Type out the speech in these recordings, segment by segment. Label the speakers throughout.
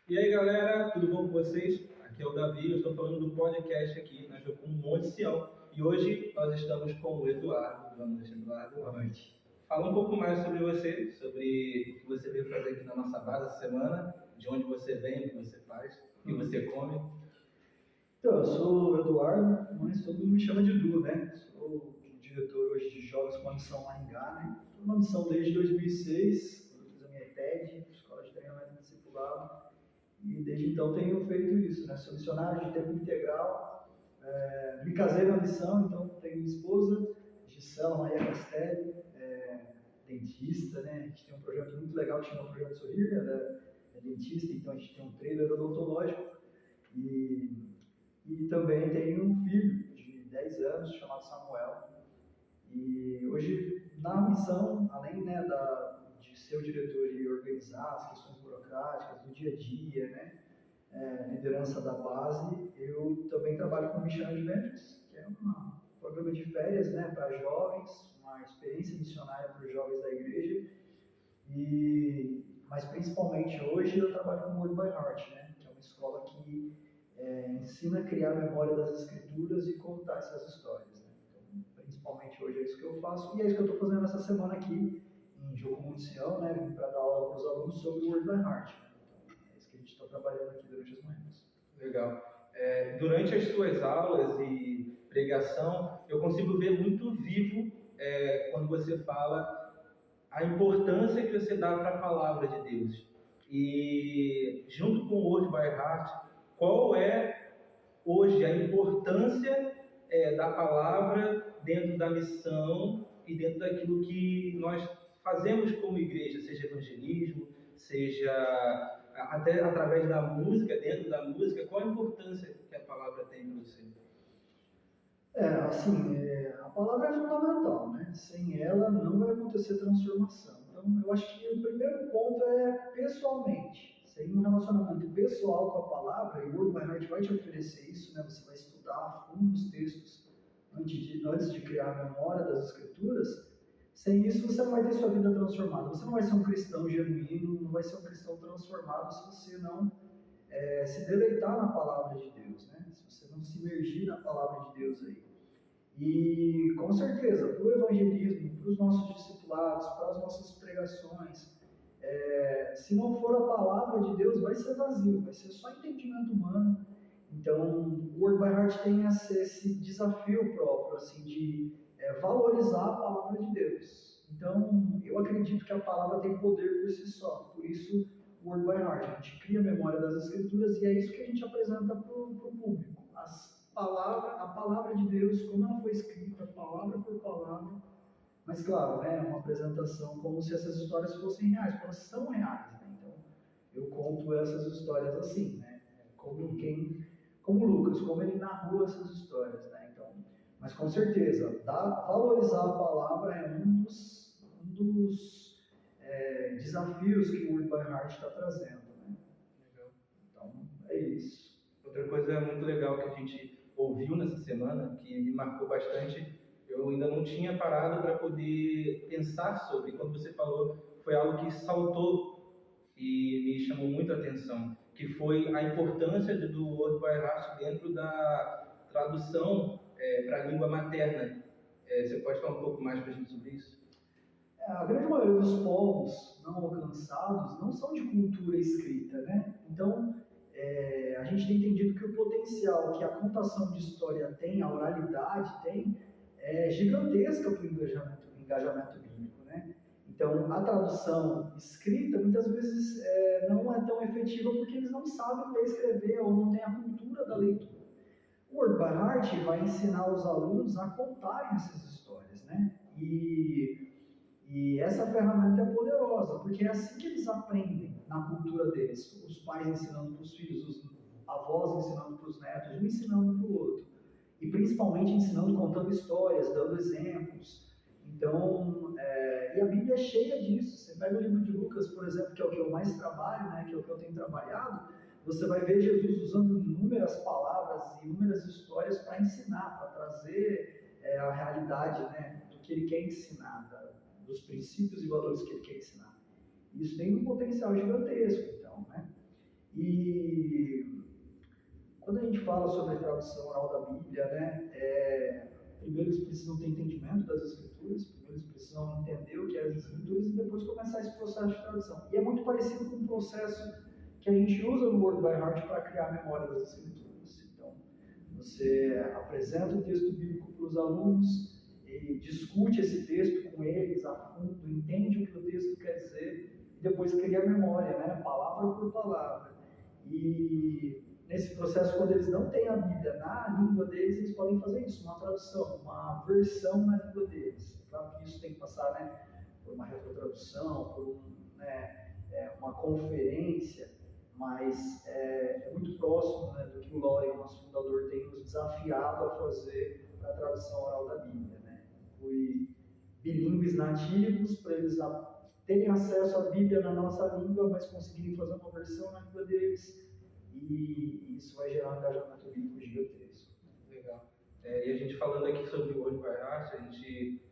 Speaker 1: E aí galera, tudo bom com vocês? Aqui é o Davi, eu estou falando do podcast aqui na Jocum Monte Sião. E hoje nós estamos com o Eduardo. Boa noite, Eduardo.
Speaker 2: Boa noite.
Speaker 1: Fala um pouco mais sobre você, sobre o que você veio fazer aqui na nossa base essa semana, de onde você vem, o que você faz, o que você come.
Speaker 2: Então, eu sou o Eduardo, mas todo mundo me chama de Edu, né? Sou o diretor hoje de Jogos com a Missão Maringá, né? Estou na missão desde 2006, quando eu fiz a minha ETED, Escola de Treinamento Discipulado, e desde então tenho feito isso, né? Sou missionário de tempo integral, me casei na missão, então tenho minha esposa, Gisela Maria Castelli, dentista, né? A gente tem um projeto muito legal que chama Projeto Sorrir, ela é dentista, então a gente tem um trailer odontológico, e também tenho um filho de 10 anos chamado Samuel. E hoje, na missão, além, né, de ser o diretor e organizar as questões burocráticas do dia a dia, né, liderança da base, eu também trabalho com Mission Adventures, que é um programa de férias, né, para jovens, uma experiência missionária para os jovens da igreja. Mas principalmente hoje eu trabalho com Word by Heart, né, que é uma escola que ensina a criar a memória das escrituras e contar essas histórias. Né? Então, principalmente hoje é isso que eu faço, e é isso que eu estou fazendo essa semana aqui em Jocum de Sião, né, para dar aula para os alunos sobre o Word by Heart. Então, é isso que a gente está trabalhando aqui durante as manhãs.
Speaker 1: Legal. Durante as suas aulas e pregação, eu consigo ver muito vivo quando você fala a importância que você dá para a palavra de Deus. E junto com o Word by Heart, qual é hoje a importância da palavra dentro da missão e dentro daquilo que nós fazemos como igreja, seja evangelismo, seja até através da música, dentro da música, qual a importância que a palavra tem para você?
Speaker 2: A palavra é fundamental, né? Sem ela não vai acontecer transformação. Então, eu acho que o primeiro ponto é pessoalmente. Sem um relacionamento pessoal com a palavra, e o Word by Heart vai te oferecer isso, né? Você vai estudar a fundo os textos antes de criar a memória das escrituras. Sem isso, você não vai ter sua vida transformada. Você não vai ser um cristão genuíno, não vai ser um cristão transformado se você não se deleitar na palavra de Deus, né? Se você não se imergir na palavra de Deus aí. E com certeza, para o evangelismo, para os nossos discipulados, para as nossas pregações, se não for a palavra de Deus, vai ser vazio, vai ser só entendimento humano. Então, o Word by Heart tem esse desafio próprio, assim, de valorizar a palavra de Deus. Então, eu acredito que a palavra tem poder por si só, por isso o Word by Heart. A gente cria a memória das Escrituras e é isso que a gente apresenta para o público. A palavra de Deus, como ela foi escrita, palavra por palavra, mas claro, né, uma apresentação como se essas histórias fossem reais, porque elas são reais, né? Então, eu conto essas histórias assim, né? Como Lucas, como ele narrou essas histórias, né? Então, mas com certeza, valorizar a palavra é um dos desafios que o Word by Heart está trazendo, né?
Speaker 1: Legal.
Speaker 2: Então, é isso.
Speaker 1: Outra coisa muito legal que a gente ouviu nessa semana, que me marcou bastante, eu ainda não tinha parado para poder pensar sobre. Quando você falou, foi algo que saltou e me chamou muito a atenção, que foi a importância do Word by Heart dentro da tradução para a língua materna. Você pode falar um pouco mais para a gente sobre isso?
Speaker 2: A grande maioria dos povos não alcançados não são de cultura escrita, né? Então, a gente tem entendido que o potencial que a contação de história tem, a oralidade tem, é gigantesca para o engajamento bíblico, né? Então, a tradução escrita muitas vezes não é tão efetiva porque eles não sabem ler e escrever ou não têm a cultura da leitura. O Word by Heart vai ensinar os alunos a contarem essas histórias, né? E essa ferramenta é poderosa, porque é assim que eles aprendem na cultura deles. Os pais ensinando para os filhos, os avós ensinando para os netos, um ensinando para o outro. E principalmente ensinando, contando histórias, dando exemplos. Então, e a Bíblia é cheia disso. Você pega o livro de Lucas, por exemplo, que é o que eu mais trabalho, né, que é o que eu tenho trabalhado, você vai ver Jesus usando inúmeras palavras e inúmeras histórias para ensinar, para trazer a realidade, né, do que ele quer ensinar, dos princípios e valores que ele quer ensinar. Isso tem um potencial gigantesco, então, né? fala sobre tradução oral da Bíblia, né? Primeiro eles precisam ter entendimento das Escrituras, primeiro eles precisam entender o que é as Escrituras e depois começar esse processo de tradução. E é muito parecido com o processo que a gente usa no Word by Heart para criar a memória das Escrituras. Então, você apresenta o texto bíblico para os alunos, e discute esse texto com eles a fundo, entende o que o texto quer dizer e depois cria a memória, né? Palavra por palavra. E nesse processo, quando eles não têm a Bíblia na língua deles, eles podem fazer isso, uma tradução, uma versão na língua deles. Claro que isso tem que passar, né, por uma retrotradução, por uma conferência, mas é muito próximo, né, do que o Lawrence, o nosso fundador, tem nos desafiado a fazer para a tradução oral da Bíblia. Né? Inclui bilíngues nativos, para eles terem acesso à Bíblia na nossa língua, mas conseguirem fazer uma versão na língua deles, e isso vai gerar um engajamento bíblico gigantesco.
Speaker 1: Legal. E a gente falando aqui sobre o Word by Heart, a gente,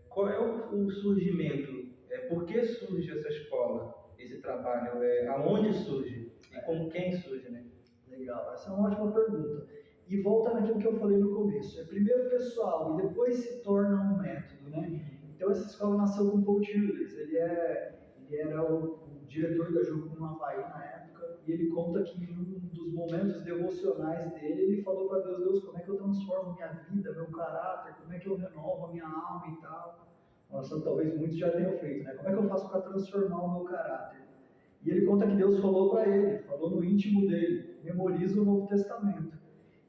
Speaker 1: qual é o surgimento? Por que surge essa escola, esse trabalho? Aonde surge? E com quem surge, né?
Speaker 2: Legal, essa é uma ótima pergunta. E volta naquilo que eu falei no começo. É primeiro pessoal e depois se torna um método, né? Então essa escola nasceu com Paul Childers. Ele era o diretor da Jucu no Havaí na época, e ele conta que em um dos momentos devocionais dele, ele falou para Deus: Deus, como é que eu transformo minha vida, meu caráter, como é que eu renovo a minha alma e tal. Nossa, talvez muitos já tenham feito, né? Como é que eu faço para transformar o meu caráter? E ele conta que Deus falou para ele, falou no íntimo dele: memoriza o Novo Testamento.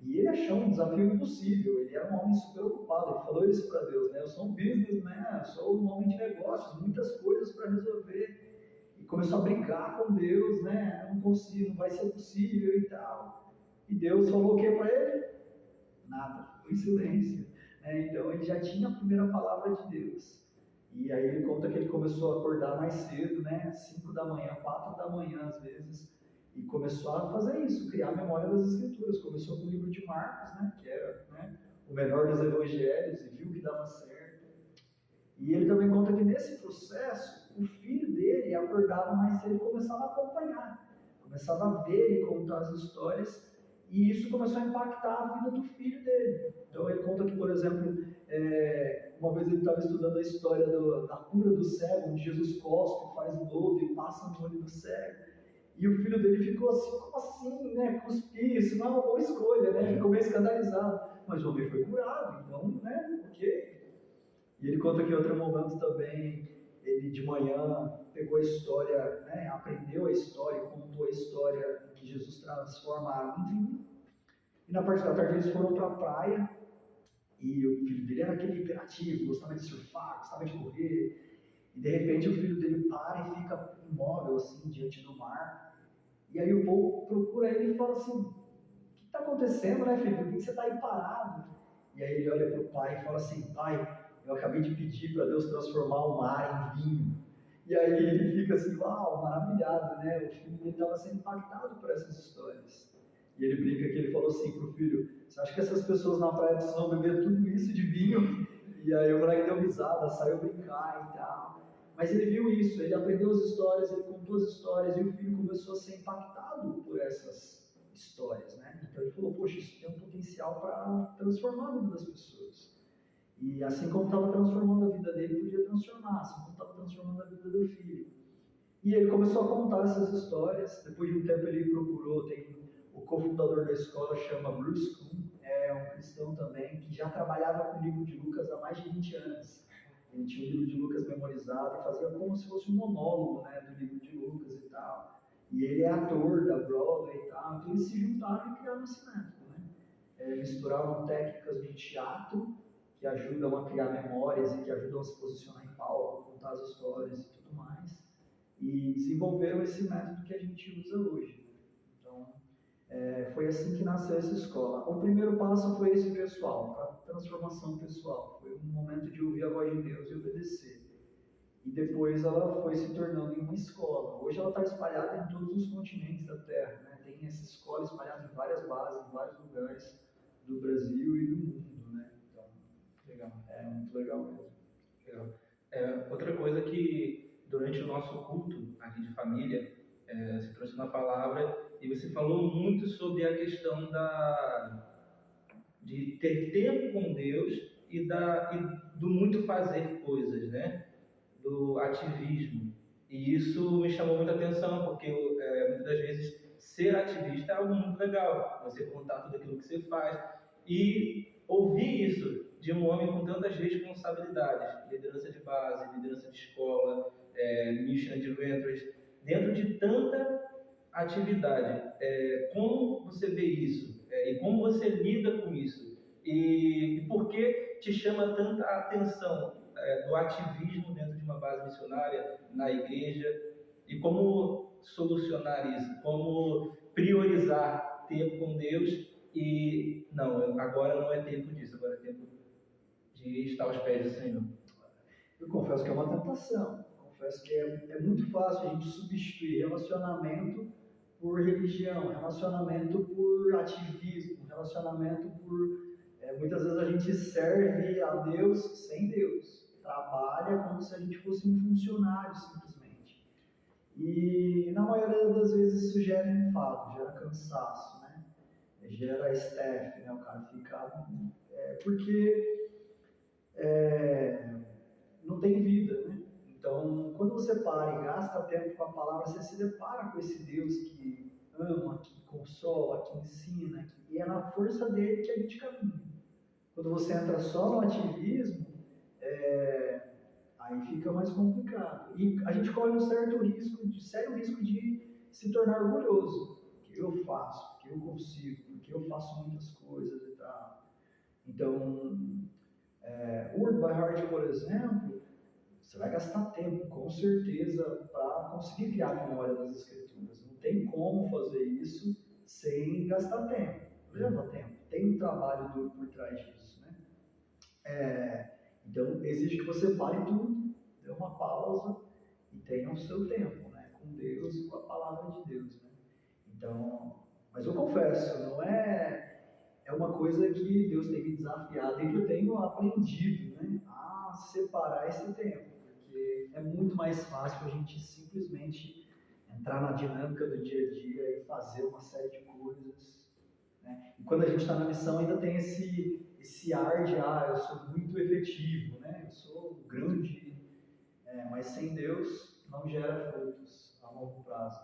Speaker 2: E ele achou um desafio impossível, ele era um homem super ocupado, ele falou isso para Deus, né? Eu sou um businessman, eu sou um homem de negócios, muitas coisas para resolver. E começou a brincar com Deus, né? Não consigo, não vai ser possível e tal. E Deus falou o que para ele? Nada, ficou em silêncio. Né? Então ele já tinha a primeira palavra de Deus. E aí ele conta que ele começou a acordar mais cedo, né? 5 da manhã, 4 da manhã às vezes, e começou a fazer isso, criar a memória das Escrituras. Começou com o livro de Marcos, né? Que era, né, o menor dos evangelhos, e viu que dava certo. E ele também conta que nesse processo, o filho dele acordava mais cedo e começava a acompanhar, começava a ver e contar as histórias, e isso começou a impactar a vida do filho dele. Então ele conta que, por exemplo, uma vez ele estava estudando a história da cura do cego, onde Jesus cospe, faz lodo e passa no olho do cego. E o filho dele ficou assim: como assim, né? Cuspir, isso não é uma boa escolha, né? Ficou meio escandalizado. Mas o homem foi curado, então, né? Ok. E ele conta que em outro momento também, ele de manhã pegou a história, né? Aprendeu a história, contou a história que Jesus transforma a água em vinho. E na parte da tarde eles foram para a praia, e o filho dele era aquele hiperativo, gostava de surfar, gostava de correr. E de repente o filho dele para e fica imóvel assim diante do mar. E aí o povo procura ele e fala assim: o que está acontecendo, né, filho? Por que você está aí parado? E aí ele olha para o pai e fala assim: pai, eu acabei de pedir para Deus transformar o mar em vinho. E aí ele fica assim: uau, maravilhado, né? O filho dele estava sendo impactado por essas histórias. E ele brinca que ele falou assim pro filho: você acha que essas pessoas na praia precisam beber tudo isso de vinho? E aí o moleque deu risada, saiu brincar e tal. Mas ele viu isso, ele aprendeu as histórias, ele contou as histórias, e o filho começou a ser impactado por essas histórias, né? Então ele falou: poxa, isso tem um potencial para transformar a vida das pessoas. E assim como estava transformando a vida dele, podia transformar, assim como estava transformando a vida do filho. E ele começou a contar essas histórias. Depois de um tempo ele procurou, tem o cofundador da escola, chama Bruce Kuhn, é um cristão também, que já trabalhava com o livro de Lucas há mais de 20 anos. Ele tinha o livro de Lucas memorizado e fazia como se fosse um monólogo, né, do livro de Lucas e tal. E ele é ator da Broadway e tal, então eles se juntaram e criaram esse método, né? Misturavam técnicas do teatro, que ajudam a criar memórias e que ajudam a se posicionar em palco, contar as histórias e tudo mais, e desenvolveram esse método que a gente usa hoje. Então, foi assim que nasceu essa escola. O primeiro passo foi esse pessoal, a transformação pessoal. Foi um momento de ouvir a voz de Deus e obedecer. E depois ela foi se tornando em uma escola. Hoje ela está espalhada em todos os continentes da Terra, né? Tem essa escola espalhada em várias bases, em vários lugares do Brasil e do mundo, né? Então,
Speaker 1: Legal.
Speaker 2: é muito legal mesmo.
Speaker 1: Legal. Outra coisa que durante o nosso culto aqui de família, Você trouxe uma palavra e você falou muito sobre a questão de ter tempo com Deus e do muito fazer coisas, né? Do ativismo. E isso me chamou muita atenção, porque muitas das vezes ser ativista é algo muito legal, você contar tudo aquilo que você faz. E ouvir isso de um homem com tantas responsabilidades, liderança de base, liderança de escola, mission adventures, dentro de tanta atividade. Como você vê isso? E como você lida com isso? E por que te chama tanta atenção do ativismo dentro de uma base missionária, na igreja? E como solucionar isso? Como priorizar tempo com Deus e não, agora não é tempo disso, agora é tempo de estar aos pés do Senhor.
Speaker 2: Eu confesso que é uma tentação. Confesso que é muito fácil a gente substituir relacionamento por religião, relacionamento por ativismo, relacionamento por. Muitas vezes a gente serve a Deus sem Deus. Trabalha como se a gente fosse um funcionário simplesmente. E na maioria das vezes isso gera enfado, gera cansaço, né? Gera staff, né? O cara fica. Porque não tem vida, né? Então, quando você para e gasta tempo com a palavra, você se depara com esse Deus que ama, que consola, que ensina, e é na força dele que a gente caminha. Quando você entra só no ativismo, aí fica mais complicado. E a gente corre um sério risco de se tornar orgulhoso. Que eu faço, que eu consigo, porque eu faço muitas coisas e tal. Então, o Word by Heart, por exemplo, você vai gastar tempo, com certeza, para conseguir criar a memória das escrituras. Não tem como fazer isso sem gastar tempo. Leva tempo. Tem um trabalho duro por trás disso, né? Então, exige que você pare tudo, dê uma pausa e tenha o seu tempo, né? Com Deus e com a palavra de Deus, né? Então, mas eu confesso, não é uma coisa que Deus tem me desafiado e que eu tenho aprendido, né, a separar esse tempo, porque é muito mais fácil a gente simplesmente entrar na dinâmica do dia a dia e fazer uma série de coisas, né? E quando a gente está na missão ainda tem esse ar de eu sou muito efetivo, né? Eu sou grande, mas sem Deus não gera frutos a longo prazo,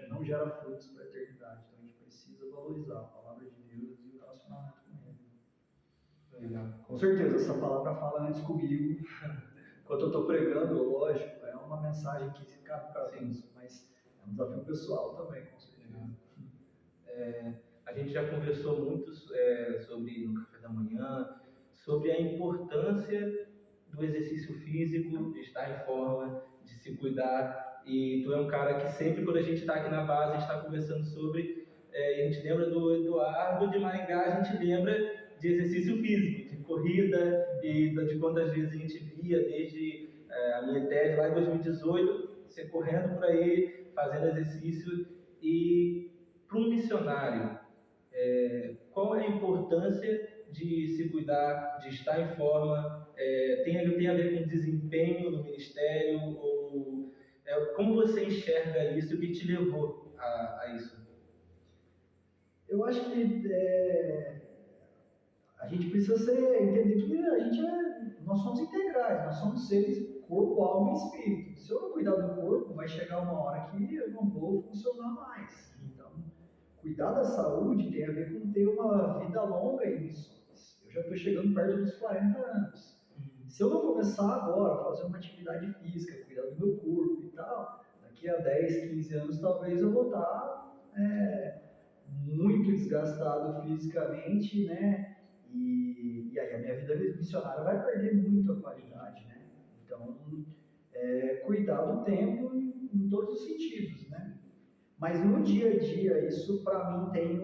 Speaker 2: não gera frutos para a eternidade. Então a gente precisa valorizar a palavra de Deus e o relacionamento com Ele.
Speaker 1: Legal.
Speaker 2: Com certeza, essa palavra fala antes comigo. Enquanto eu estou pregando, lógico, é uma mensagem que cabe para todos, mas é um desafio pessoal também, com certeza.
Speaker 1: A gente já conversou muito sobre no café da manhã, sobre a importância do exercício físico, de estar em forma, de se cuidar. E tu é um cara que sempre, quando a gente está aqui na base, a gente está conversando sobre, e a gente lembra do Eduardo de Maringá, a gente lembra de exercício físico, de corrida, e de quantas vezes a gente via desde a minha tese lá em 2018, você correndo por aí, fazendo exercício. E para um missionário, qual é a importância de se cuidar, de estar em forma? Tem a ver com desempenho no ministério? Ou como você enxerga isso? O que te levou a isso?
Speaker 2: Eu acho que a gente precisa entender que nós somos integrais, nós somos seres corpo, alma e espírito. Se eu não cuidar do corpo, vai chegar uma hora que eu não vou funcionar mais. Então, cuidar da saúde tem a ver com ter uma vida longa em missões. Eu já estou chegando perto dos 40 anos. Se eu não começar agora a fazer uma atividade física, cuidar do meu corpo e tal, daqui a 10, 15 anos talvez eu vou estar muito desgastado fisicamente, né? E aí a minha vida missionária vai perder muito a qualidade, né? Então, cuidar do tempo em todos os sentidos, né? Mas no dia a dia, isso para mim tem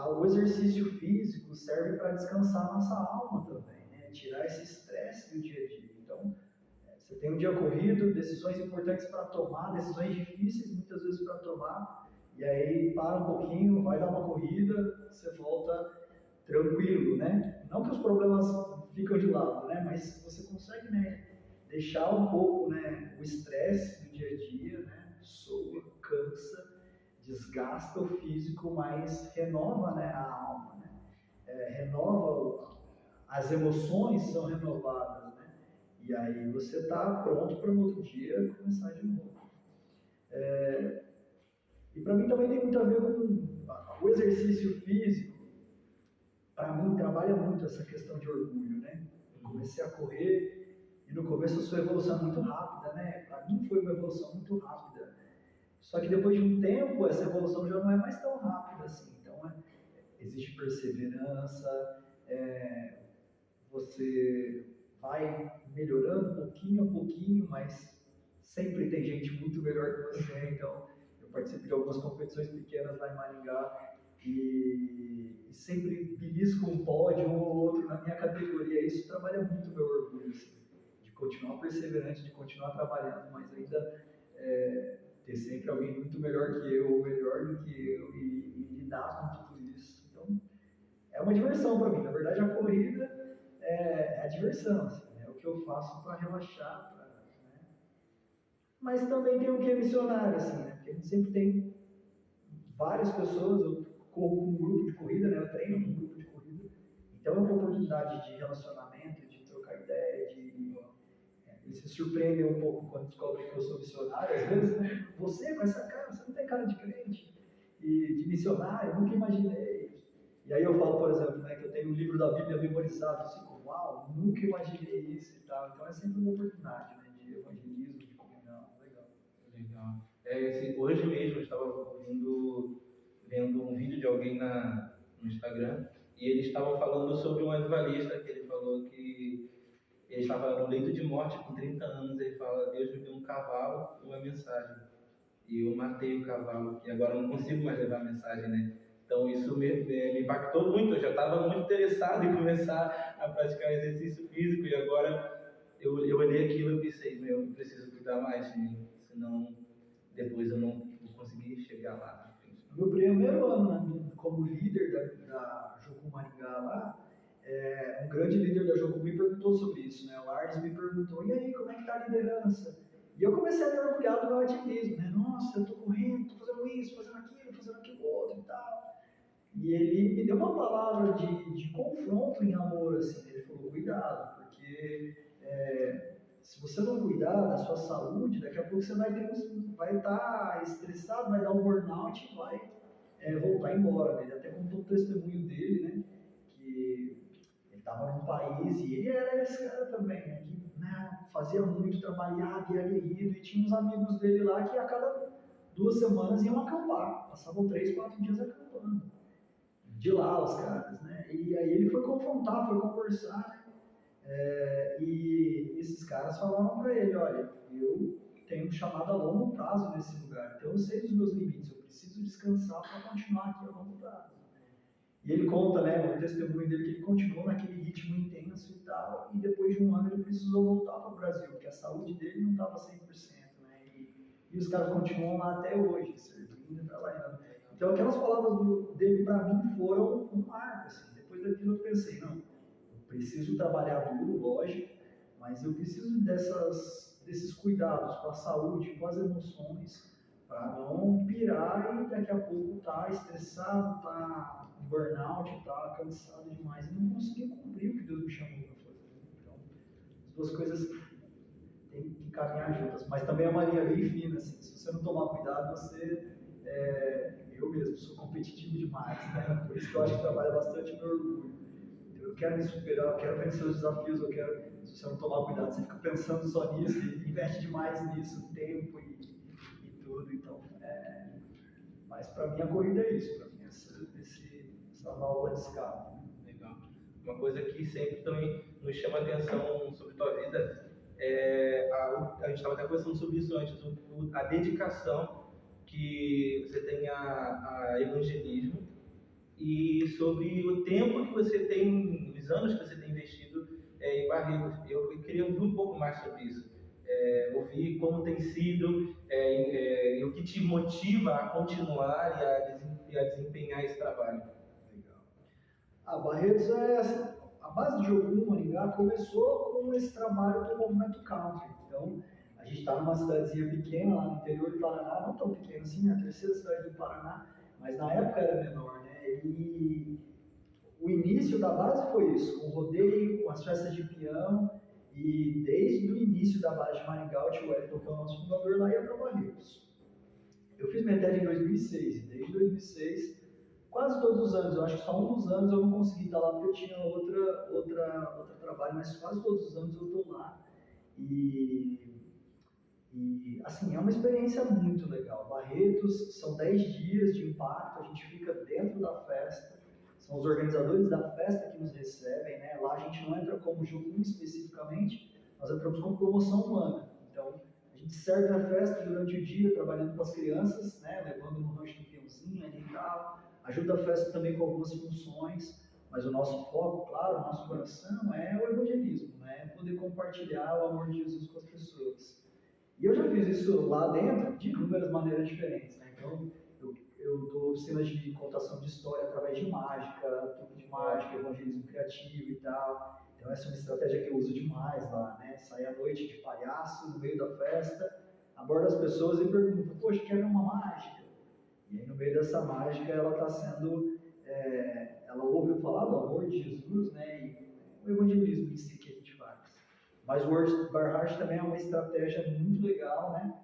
Speaker 2: o exercício físico serve para descansar a nossa alma também, né? Tirar esse estresse do dia a dia. Então, você tem um dia corrido, decisões importantes para tomar, decisões difíceis muitas vezes para tomar, e aí para um pouquinho, vai dar uma corrida, você volta tranquilo, né? Não que os problemas ficam de lado, né? Mas você consegue, né, deixar um pouco, né, o estresse do dia a dia, né, soa, cansa, desgasta o físico, mas renova, né, a alma, né, renova, as emoções são renovadas, né, e aí você está pronto para no outro dia começar de novo. E para mim também tem muito a ver com o exercício físico. Para mim trabalha muito essa questão de orgulho, né? Eu comecei a correr e no começo a sua evolução é muito rápida, né? Para mim foi uma evolução muito rápida. Só que depois de um tempo essa evolução já não é mais tão rápida assim. Então existe perseverança, você vai melhorando pouquinho a pouquinho, mas sempre tem gente muito melhor que você. Então eu participo de algumas competições pequenas lá em Maringá e sempre belisco um pódio um ou outro na minha categoria. Isso trabalha muito meu orgulho, assim, de continuar perseverante, de continuar trabalhando, mas ainda ter sempre alguém muito melhor que eu, ou melhor do que eu, e lidar com tudo isso. Então, é uma diversão para mim. Na verdade, a corrida é a diversão, assim, é o que eu faço para relaxar, né? Mas também tem um que é missionário, assim, né? Porque a gente sempre tem várias pessoas, eu corro com um grupo de corrida, né? Eu treino com um grupo de corrida. Então é uma oportunidade de relacionamento, de trocar ideia, eles se surpreendem um pouco quando descobrem que eu sou missionário, às vezes, né? Você com essa cara, você não tem cara de crente e de missionário, nunca imaginei. E aí eu falo, por exemplo, né, que eu tenho um livro da Bíblia memorizado, assim, como, uau, nunca imaginei isso e tal. Então é sempre uma oportunidade, né, de evangelismo, de comunhão, legal.
Speaker 1: Legal. Hoje mesmo eu estava vendo um vídeo de alguém no Instagram e eles estavam falando sobre um avivalista que ele falou que ele estava no leito de morte com 30 anos. Ele fala: Deus me deu um cavalo e uma mensagem. E eu matei o cavalo, e agora eu não consigo mais levar a mensagem, né? Então isso me impactou muito. Eu já estava muito interessado em começar a praticar exercício físico e agora eu olhei aquilo e pensei: meu, eu preciso cuidar mais de mim, senão depois eu não vou conseguir chegar lá.
Speaker 2: No meu primeiro ano como líder da Jogo Maringá lá, um grande líder da Jogo me perguntou sobre isso, né? O Lars me perguntou, e aí, como é que está a liderança? E eu comecei a me orgulhar do meu ativismo, né? Nossa, eu estou correndo, estou fazendo isso, fazendo aquilo outro e tal. E ele me deu uma palavra de confronto em amor, assim. Ele falou, cuidado, porque se você não cuidar da sua saúde, daqui a pouco você vai estar estressado, vai dar um burnout e vai voltar embora. Né? Ele até contou o testemunho dele, né? Que ele estava num país e ele era esse cara também, né? Que fazia muito, trabalhava, ia aguerrido, e tinha uns amigos dele lá que a cada 2 semanas iam acampar, passavam 3, 4 dias acampando. De lá os caras, né? E aí ele foi confrontar, foi conversar, né? E esses caras falaram para ele, olha, eu tenho um chamado a longo prazo nesse lugar, então eu sei dos meus limites, eu preciso descansar para continuar aqui a longo prazo. E ele conta, né, no testemunho dele, que ele continuou naquele ritmo intenso e tal, e depois de um ano ele precisou voltar para o Brasil, porque a saúde dele não estava 100%, né, e os caras continuam lá até hoje, servindo e trabalhando. Então aquelas palavras dele para mim foram um marco, assim. Depois daquilo eu pensei, não, eu preciso trabalhar duro, lógico, mas eu preciso desses cuidados com a saúde, com as emoções, para não pirar e daqui a pouco tá estressado, tá em burnout, tá cansado demais e não conseguir cumprir o que Deus me chamou para fazer. Então, as duas coisas têm que caminhar juntas, mas também é uma linha bem fina, assim. Se você não tomar cuidado, eu mesmo sou competitivo demais, né? Por isso que eu acho que trabalha bastante o meu orgulho. Eu quero me superar, eu quero vencer os desafios, se você não tomar cuidado, você fica pensando só nisso, e investe demais nisso, tempo e tudo. Então, mas para mim a corrida é isso, para mim essa válvula de escape.
Speaker 1: Legal. Uma coisa que sempre também nos chama a atenção sobre tua vida a gente estava até conversando sobre isso antes, a dedicação que você tem a evangelismo e sobre o tempo que você tem, os anos que você tem investido em Barretos. Eu queria ouvir um pouco mais sobre isso, ouvir como tem sido e o que te motiva a continuar e a desempenhar esse trabalho.
Speaker 2: Legal. Barretos base de Jogum, Maringá, começou com esse trabalho do movimento country. Então, a gente está numa cidadezinha pequena lá no interior do Paraná, não tão pequena assim, a terceira cidade do Paraná, mas na época era menor, né? E o início da base foi isso, com o rodeio, com as festas de peão, e desde o início da base de Maringá, o tio Wellington, que é o nosso fundador, lá ia para Barretos. Eu fiz minha tese em 2006, e desde 2006, quase todos os anos, eu acho que só um dos anos eu não consegui estar lá porque eu tinha outro trabalho, mas quase todos os anos eu estou lá. E, assim, é uma experiência muito legal. Barretos são 10 dias de impacto, a gente fica dentro da festa, são os organizadores da festa que nos recebem, né? Lá a gente não entra como jogo especificamente, nós entramos como promoção humana. Então, a gente serve a festa durante o dia, trabalhando com as crianças, né? Levando no rancho do peãozinho ali e tal, ajuda a festa também com algumas funções, mas o nosso foco, claro, o nosso coração é o evangelismo, né? Poder compartilhar o amor de Jesus com as pessoas. E eu já fiz isso lá dentro de inúmeras maneiras diferentes, né? Então, eu dou oficinas de contação de história através de mágica, truque de mágica, evangelismo criativo e tal. Então, essa é uma estratégia que eu uso demais lá, né? Sair à noite de palhaço, no meio da festa, aborda as pessoas e pergunta, poxa, quer ver uma mágica? E aí, no meio dessa mágica, ela está sendo... ela ouve falar do amor de Jesus, né? E o evangelismo em si que a gente faz. Mas o World by Heart também é uma estratégia muito legal, né?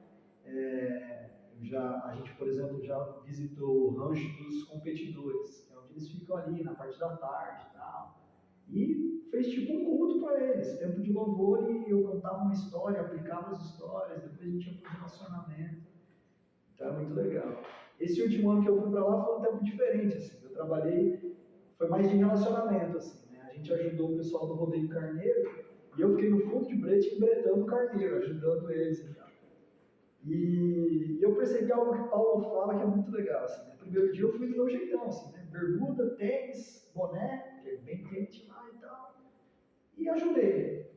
Speaker 2: A gente, por exemplo, já visitou o rancho dos competidores, que é onde eles ficam ali na parte da tarde e tal. E fez tipo um culto para eles, tempo de louvor, e eu contava uma história, aplicava as histórias, depois a gente ia para o relacionamento. Então é muito legal. Esse último ano que eu fui para lá foi um tempo diferente, assim. Eu trabalhei, foi mais de relacionamento, assim, né? A gente ajudou o pessoal do Rodeio Carneiro e eu fiquei no fundo de brete embretando o carneiro, ajudando eles e tal. E eu percebi algo que Paulo fala que é muito legal, assim, né? Primeiro dia eu fui do meu jeitão, assim, né? Bermuda, tênis, boné, que é bem quente lá e tal, e ajudei.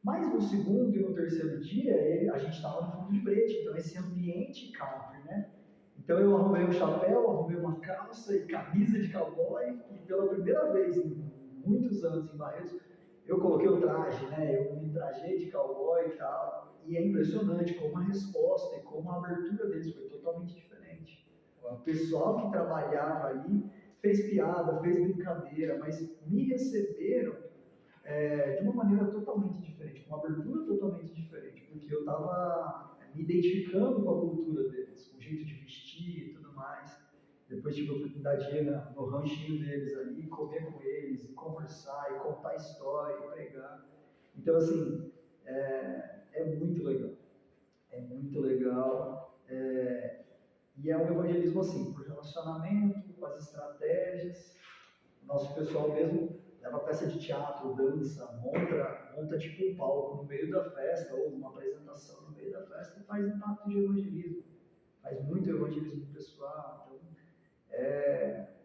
Speaker 2: Mas no segundo e no terceiro dia, a gente estava no fundo de brete, então esse ambiente country, né? Então eu arrumei um chapéu, arrumei uma calça e camisa de cowboy, e pela primeira vez em muitos anos em Barretos, eu coloquei o traje, né? Eu me trajei de cowboy e tal, e é impressionante como a resposta e como a abertura deles foi totalmente diferente. O pessoal que trabalhava ali fez piada, fez brincadeira, mas me receberam de uma maneira totalmente diferente, com uma abertura totalmente diferente, porque eu estava me identificando com a cultura deles, com o jeito de vestir e tudo mais. Depois tive a oportunidade de ir no ranchinho deles ali, comer com eles, e conversar, e contar história, e pregar. Então, assim, é muito legal. É muito legal. E é um evangelismo assim, por relacionamento, com as estratégias. O nosso pessoal mesmo leva peça de teatro, dança, monta tipo um palco no meio da festa, ou uma apresentação no meio da festa e faz impacto de evangelismo. Faz muito evangelismo pessoal. Então,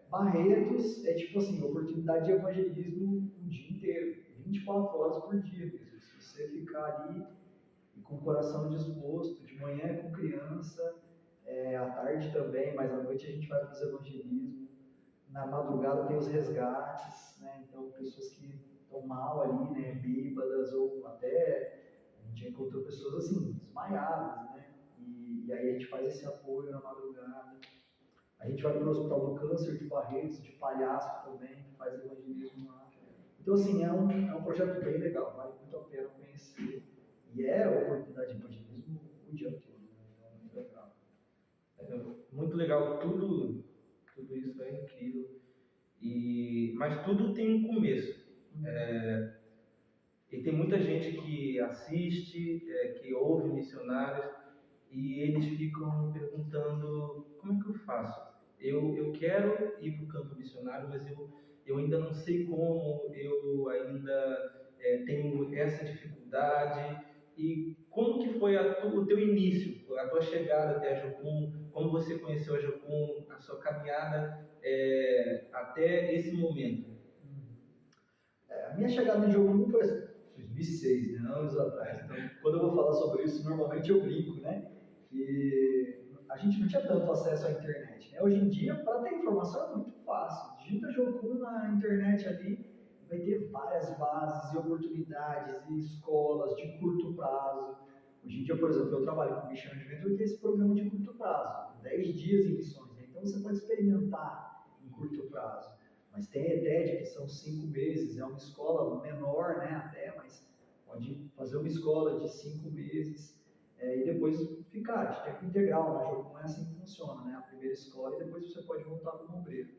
Speaker 2: Barretos é tipo assim, oportunidade de evangelismo o dia inteiro, 24 horas por dia mesmo. Se você ficar ali e com o coração disposto, de manhã é com criança, à tarde também, mas à noite a gente vai para os evangelismos. Na madrugada tem os resgates, né? Então pessoas que estão mal ali, né? Bêbadas ou até a gente já encontrou pessoas assim, desmaiadas, né? E aí a gente faz esse apoio na madrugada. A gente vai para o Hospital do Câncer de Barretos, de Palhaço também, que faz evangelismo lá. Então, assim, é um projeto bem legal, vale muito a pena conhecer. E é a oportunidade de evangelismo o dia todo, né? Então, é muito legal.
Speaker 1: Muito legal, tudo isso é incrível. Mas tudo tem um começo. E tem muita gente que assiste, que ouve missionários, e eles ficam perguntando: como é que eu faço? Eu quero ir para o campo missionário, mas eu ainda não sei como, eu ainda tenho essa dificuldade. E como que foi o teu início, a tua chegada até a Jocum? Como você conheceu a Jocum, a sua caminhada até esse momento?
Speaker 2: A minha chegada em jogo não foi assim, 2006, né? Anos atrás. Então, quando eu vou falar sobre isso, normalmente eu brinco, né? Que a gente não tinha tanto acesso à internet. Né? Hoje em dia, para ter informação é muito fácil. Digita Jocum na internet ali, vai ter várias bases e oportunidades e escolas de curto prazo. Hoje em dia, por exemplo, eu trabalho com Mission Adventure, que é esse programa de curto prazo, 10 dias em missões, né? Então você pode experimentar em curto prazo. Mas tem a ETED, que são 5 meses, é uma escola menor, né, até, mas pode fazer uma escola de 5 meses e depois ficar de tempo integral. Na Jocum é assim que funciona, né? A primeira escola e depois você pode voltar como obreiro.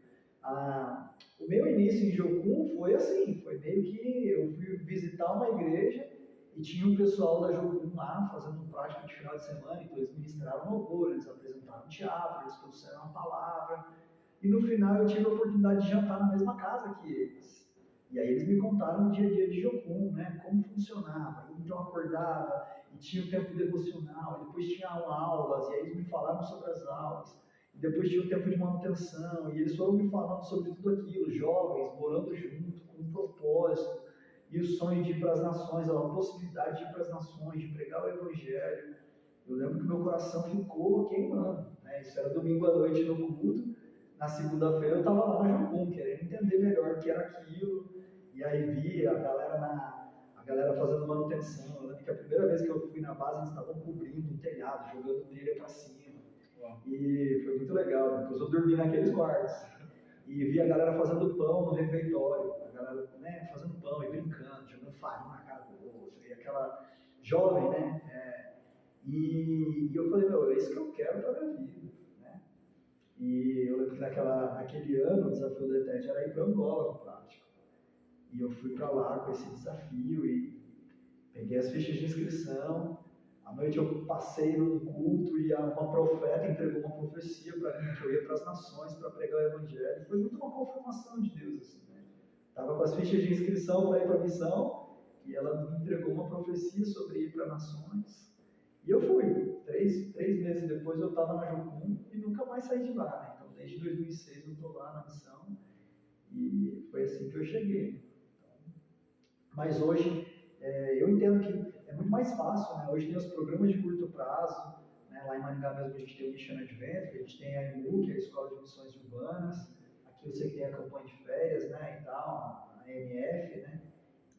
Speaker 2: O meu início em Jocum foi assim, foi meio que eu fui visitar uma igreja e tinha um pessoal da Jocum lá fazendo prática de final de semana, então eles ministraram louvor, eles apresentaram teatro, eles trouxeram a palavra, e no final eu tive a oportunidade de jantar na mesma casa que eles. E aí eles me contaram o dia a dia de Jocum, né, como funcionava. Então eu acordava e tinha o tempo devocional, e depois tinha aulas, e aí eles me falaram sobre as aulas. E depois tinha o tempo de manutenção, e eles foram me falando sobre tudo aquilo, jovens, morando junto, com um propósito, e o sonho de ir para as nações, a possibilidade de ir para as nações, de pregar o Evangelho. Eu lembro que meu coração ficou queimando, né? Isso era domingo à noite no culto, na segunda-feira eu estava lá na Jocum, querendo entender melhor o que era aquilo, e aí vi a galera fazendo manutenção. Eu lembro que a primeira vez que eu fui na base, eles estavam cobrindo um telhado, jogando telha para cima. E foi muito legal. Depois eu dormi naqueles quartos. E vi a galera fazendo pão no refeitório, a galera, né, fazendo pão e brincando, jogando farinha na cara do outro, e aquela jovem, né? E eu falei, meu, é isso que eu quero para minha vida, né? E eu lembro que naquele ano o desafio da ETED era ir para Angola no prático. E eu fui para lá com esse desafio e peguei as fichas de inscrição. À noite eu passei num culto e uma profeta entregou uma profecia para mim que eu ia para as nações para pregar o evangelho. Foi muito uma confirmação de Deus, assim, né? Tava com as fichas de inscrição para ir para a missão e ela me entregou uma profecia sobre ir para nações. E eu fui. Três meses depois eu estava na Jocum e nunca mais saí de lá, né? Então desde 2006 eu estou lá na missão e foi assim que eu cheguei. Mas hoje eu entendo que é muito mais fácil, né? Hoje tem os programas de curto prazo, né? Lá em Maringá mesmo a gente tem o Mission Adventure, a gente tem a EMU, que é a Escola de Missões Urbanas, aqui eu sei que tem a campanha de férias, né? E tal, a MF, né?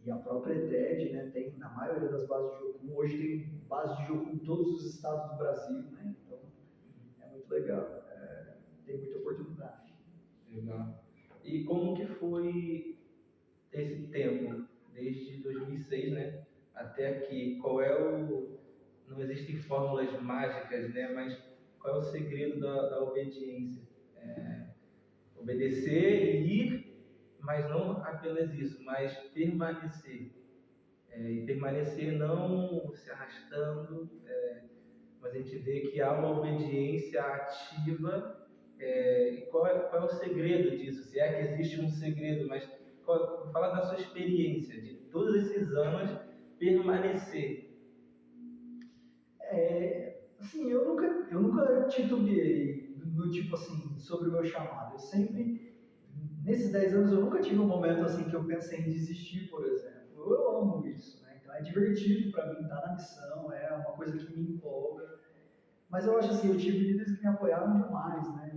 Speaker 2: E a própria ETED, né? Tem na maioria das bases de Jocum, hoje tem base de Jocum em todos os estados do Brasil, né? Então é muito legal, tem muita oportunidade.
Speaker 1: Legal. E como que foi esse tempo, desde 2006, né, até aqui? Qual é o... Não existem fórmulas mágicas, né, mas qual é o segredo da obediência? Obedecer e ir, mas não apenas isso, mas permanecer. E permanecer não se arrastando, mas a gente vê que há uma obediência ativa. E qual é o segredo disso? Se é que existe um segredo, mas fala da sua experiência, de todos esses anos permanecer.
Speaker 2: Assim, eu nunca titubeei no tipo assim, sobre o meu chamado. Eu sempre, nesses 10 anos, eu nunca tive um momento assim que eu pensei em desistir, por exemplo. Eu amo isso, né? Então é divertido para mim estar na missão, é uma coisa que me empolga. Mas eu acho assim, eu tive líderes que me apoiaram demais, né?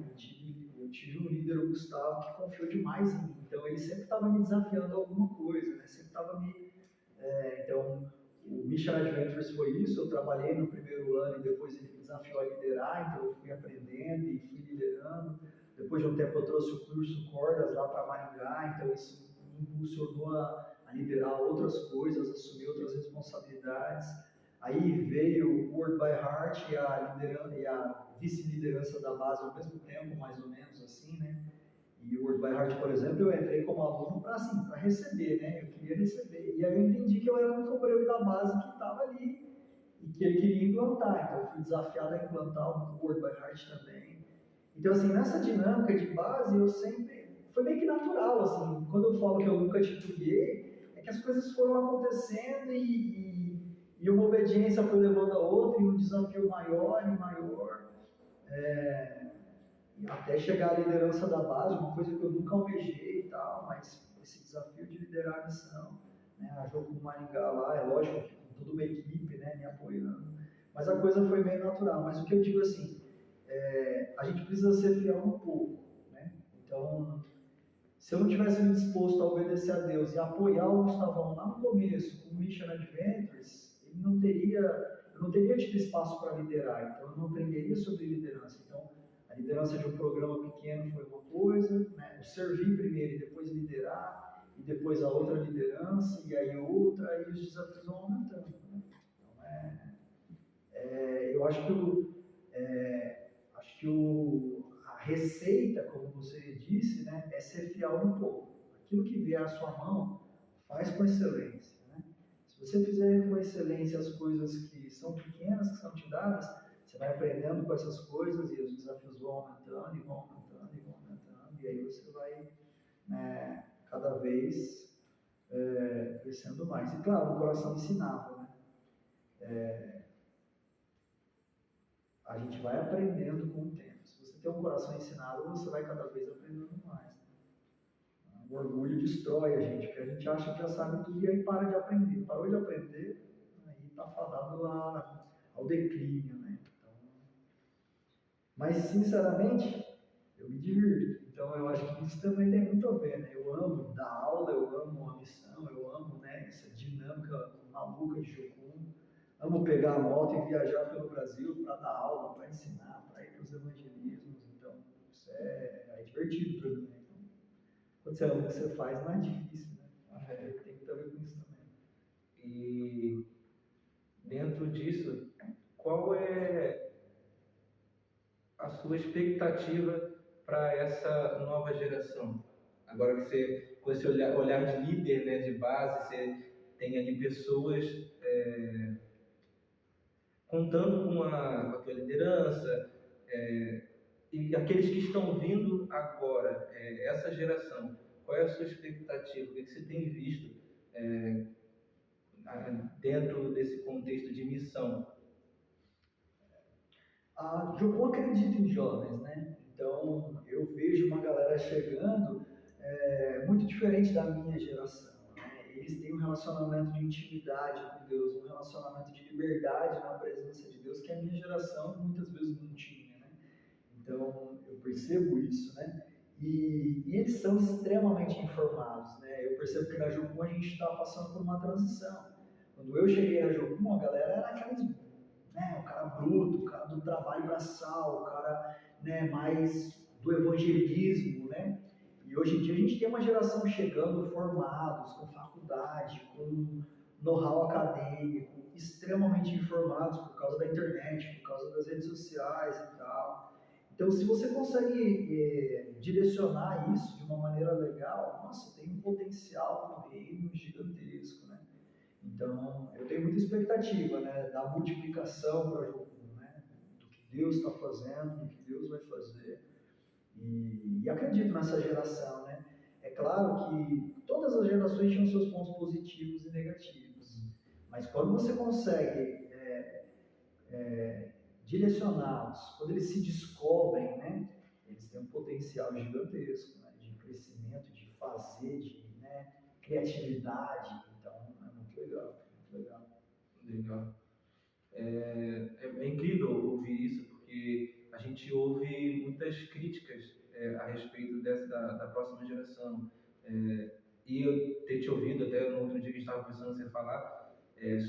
Speaker 2: Eu tive um líder, o Gustavo, que confiou demais em mim. Então ele sempre estava me desafiando a alguma coisa, né? Sempre estava então, o Mission Adventures foi isso. Eu trabalhei no primeiro ano e depois ele me desafiou a liderar, então eu fui aprendendo e fui liderando. Depois de um tempo eu trouxe o curso Cordas lá para Maringá, então isso me impulsionou a liderar outras coisas, assumir outras responsabilidades. Aí veio o Word by Heart e a vice-liderança da base ao mesmo tempo, mais ou menos assim, né? E o Word by Heart, por exemplo, eu entrei como aluno para assim, para receber, né? Eu queria receber. E aí eu entendi que eu era um obreiro da base que estava ali e que ele queria implantar. Então eu fui desafiado a implantar o Word by Heart também. Então assim, nessa dinâmica de base, eu sempre foi meio que natural, assim. Quando eu falo que eu nunca titubeei, é que as coisas foram acontecendo e uma obediência foi levando a outra e um desafio maior e maior. Até chegar à liderança da base, uma coisa que eu nunca almejei e tal, mas esse desafio de liderar a missão, né, a Jogo Maringá lá, é lógico, com toda uma equipe, né, me apoiando, mas a coisa foi meio natural. Mas o que eu digo assim, a gente precisa ser fiel no pouco, né? Então, se eu não tivesse me disposto a obedecer a Deus e apoiar o Gustavão lá no começo, com o Mission Adventures, eu não teria tido espaço para liderar, então eu não aprenderia sobre liderança. Então, a liderança de um programa pequeno foi uma coisa, né? O servir primeiro e depois liderar, e depois a outra liderança, e aí outra, e os desafios vão aumentando. Né? Então, eu acho que a receita, como você disse, né, é ser fiel no pouco. Aquilo que vier à sua mão, faz com excelência. Né? Se você fizer com excelência as coisas que são pequenas, que são te dadas, você vai aprendendo com essas coisas e os desafios vão aumentando, e vão aumentando, e vão aumentando, e aí você vai, né, cada vez crescendo mais. E claro, o coração ensinável, né? A gente vai aprendendo com o tempo. Se você tem um coração ensinável, você vai cada vez aprendendo mais. Né? O orgulho destrói a gente, porque a gente acha que já sabe tudo e aí para de aprender. Parou de aprender, aí está fadado ao declínio. Né? Então, mas, sinceramente, eu me divirto. Então, eu acho que isso também tem muito a ver. Né? Eu amo dar aula, eu amo a missão, eu amo, né, essa dinâmica maluca de Jocum. Amo pegar a moto e viajar pelo Brasil para dar aula, para ensinar, para ir para os evangelismos. Então, isso é divertido para mim. Né? Então, quando você ama o que você faz, não é difícil. Né? Acho que tem muito a ver com isso também.
Speaker 1: E dentro disso, qual é a sua expectativa para essa nova geração? Agora que você, com esse olhar de líder, né, de base, você tem ali pessoas contando com a tua liderança, e aqueles que estão vindo agora, essa geração, qual é a sua expectativa? O que você tem visto dentro desse contexto de missão?
Speaker 2: A Jocum acredita em jovens, né? Então eu vejo uma galera chegando muito diferente da minha geração. Né? Eles têm um relacionamento de intimidade com Deus, um relacionamento de liberdade na presença de Deus que a minha geração muitas vezes não tinha. Né? Então eu percebo isso, né? E eles são extremamente informados, né? Eu percebo que na Jocum a gente está passando por uma transição. Quando eu cheguei na Jocum, a galera era aqueles, né, o cara bruto, o cara do trabalho braçal, o cara, né, mais do evangelismo, né? E hoje em dia a gente tem uma geração chegando formados, com faculdade, com know-how acadêmico, extremamente informados por causa da internet, por causa das redes sociais e tal. Então, se você consegue direcionar isso de uma maneira legal, nossa, tem um potencial no reino gigantesco, né? Então, eu tenho muita expectativa, né, da multiplicação para Jocum, né, do que Deus está fazendo, do que Deus vai fazer. E acredito nessa geração, né? É claro que todas as gerações tinham seus pontos positivos e negativos, mas quando você consegue direcioná-los, quando eles se descobrem, né, eles têm um potencial gigantesco, né, de crescimento, de fazer, de, né, criatividade. Então, é muito legal, muito legal.
Speaker 1: Legal. É incrível ouvir isso, porque a gente ouve muitas críticas a respeito da próxima geração. E eu ter te ouvido até no outro dia que estava conversando você falar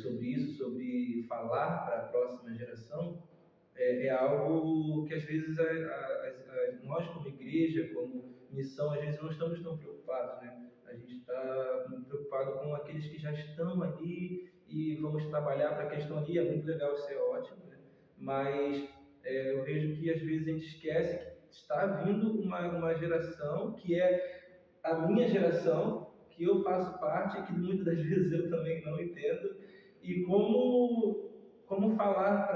Speaker 1: sobre isso, sobre falar para a próxima geração, é algo que às vezes nós como igreja, como missão, às vezes não estamos tão preocupados, né? A gente está preocupado com aqueles que já estão ali e vamos trabalhar para a questão ali, é muito legal, isso é ótimo, né? Mas eu vejo que às vezes a gente esquece que está vindo uma geração que é a minha geração, que eu faço parte, que muitas das vezes eu também não entendo, e como falar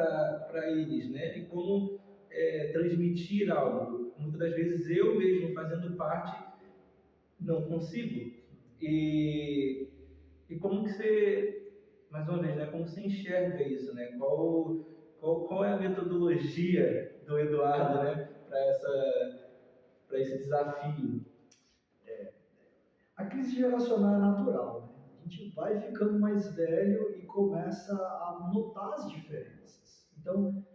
Speaker 1: para eles, né? E como transmitir algo. Muitas das vezes eu mesmo fazendo parte não consigo. E, e como que você, mais uma vez, né? Como você enxerga isso, né? Qual é a metodologia do Eduardo, né? Para esse desafio?
Speaker 2: A crise geracional é natural, né? A gente vai ficando mais velho e começa a notar as diferenças. Então,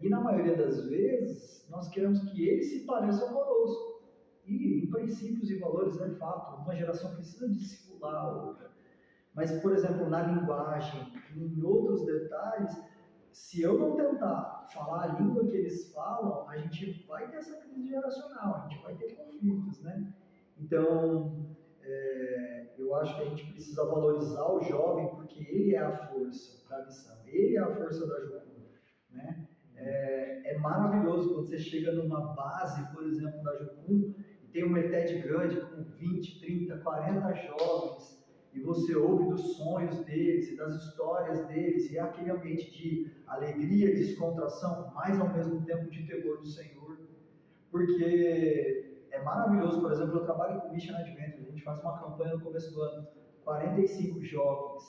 Speaker 2: e na maioria das vezes, nós queremos que eles se pareçam conosco. E em princípios e valores é fato, uma geração precisa discipular a outra. Mas, por exemplo, na linguagem, em outros detalhes, se eu não tentar falar a língua que eles falam, a gente vai ter essa crise geracional, a gente vai ter conflitos, né? Então, eu acho que a gente precisa valorizar o jovem porque ele é a força da missão, ele é a força da Jocum, né? É maravilhoso quando você chega numa base, por exemplo, da Jocum, e tem uma ETED grande com 20, 30, 40 jovens, e você ouve dos sonhos deles e das histórias deles, e é aquele ambiente de alegria, descontração, mas ao mesmo tempo de temor do Senhor, porque é maravilhoso. Por exemplo, eu trabalho com Mission Adventures, a gente faz uma campanha no começo do ano, 45 jovens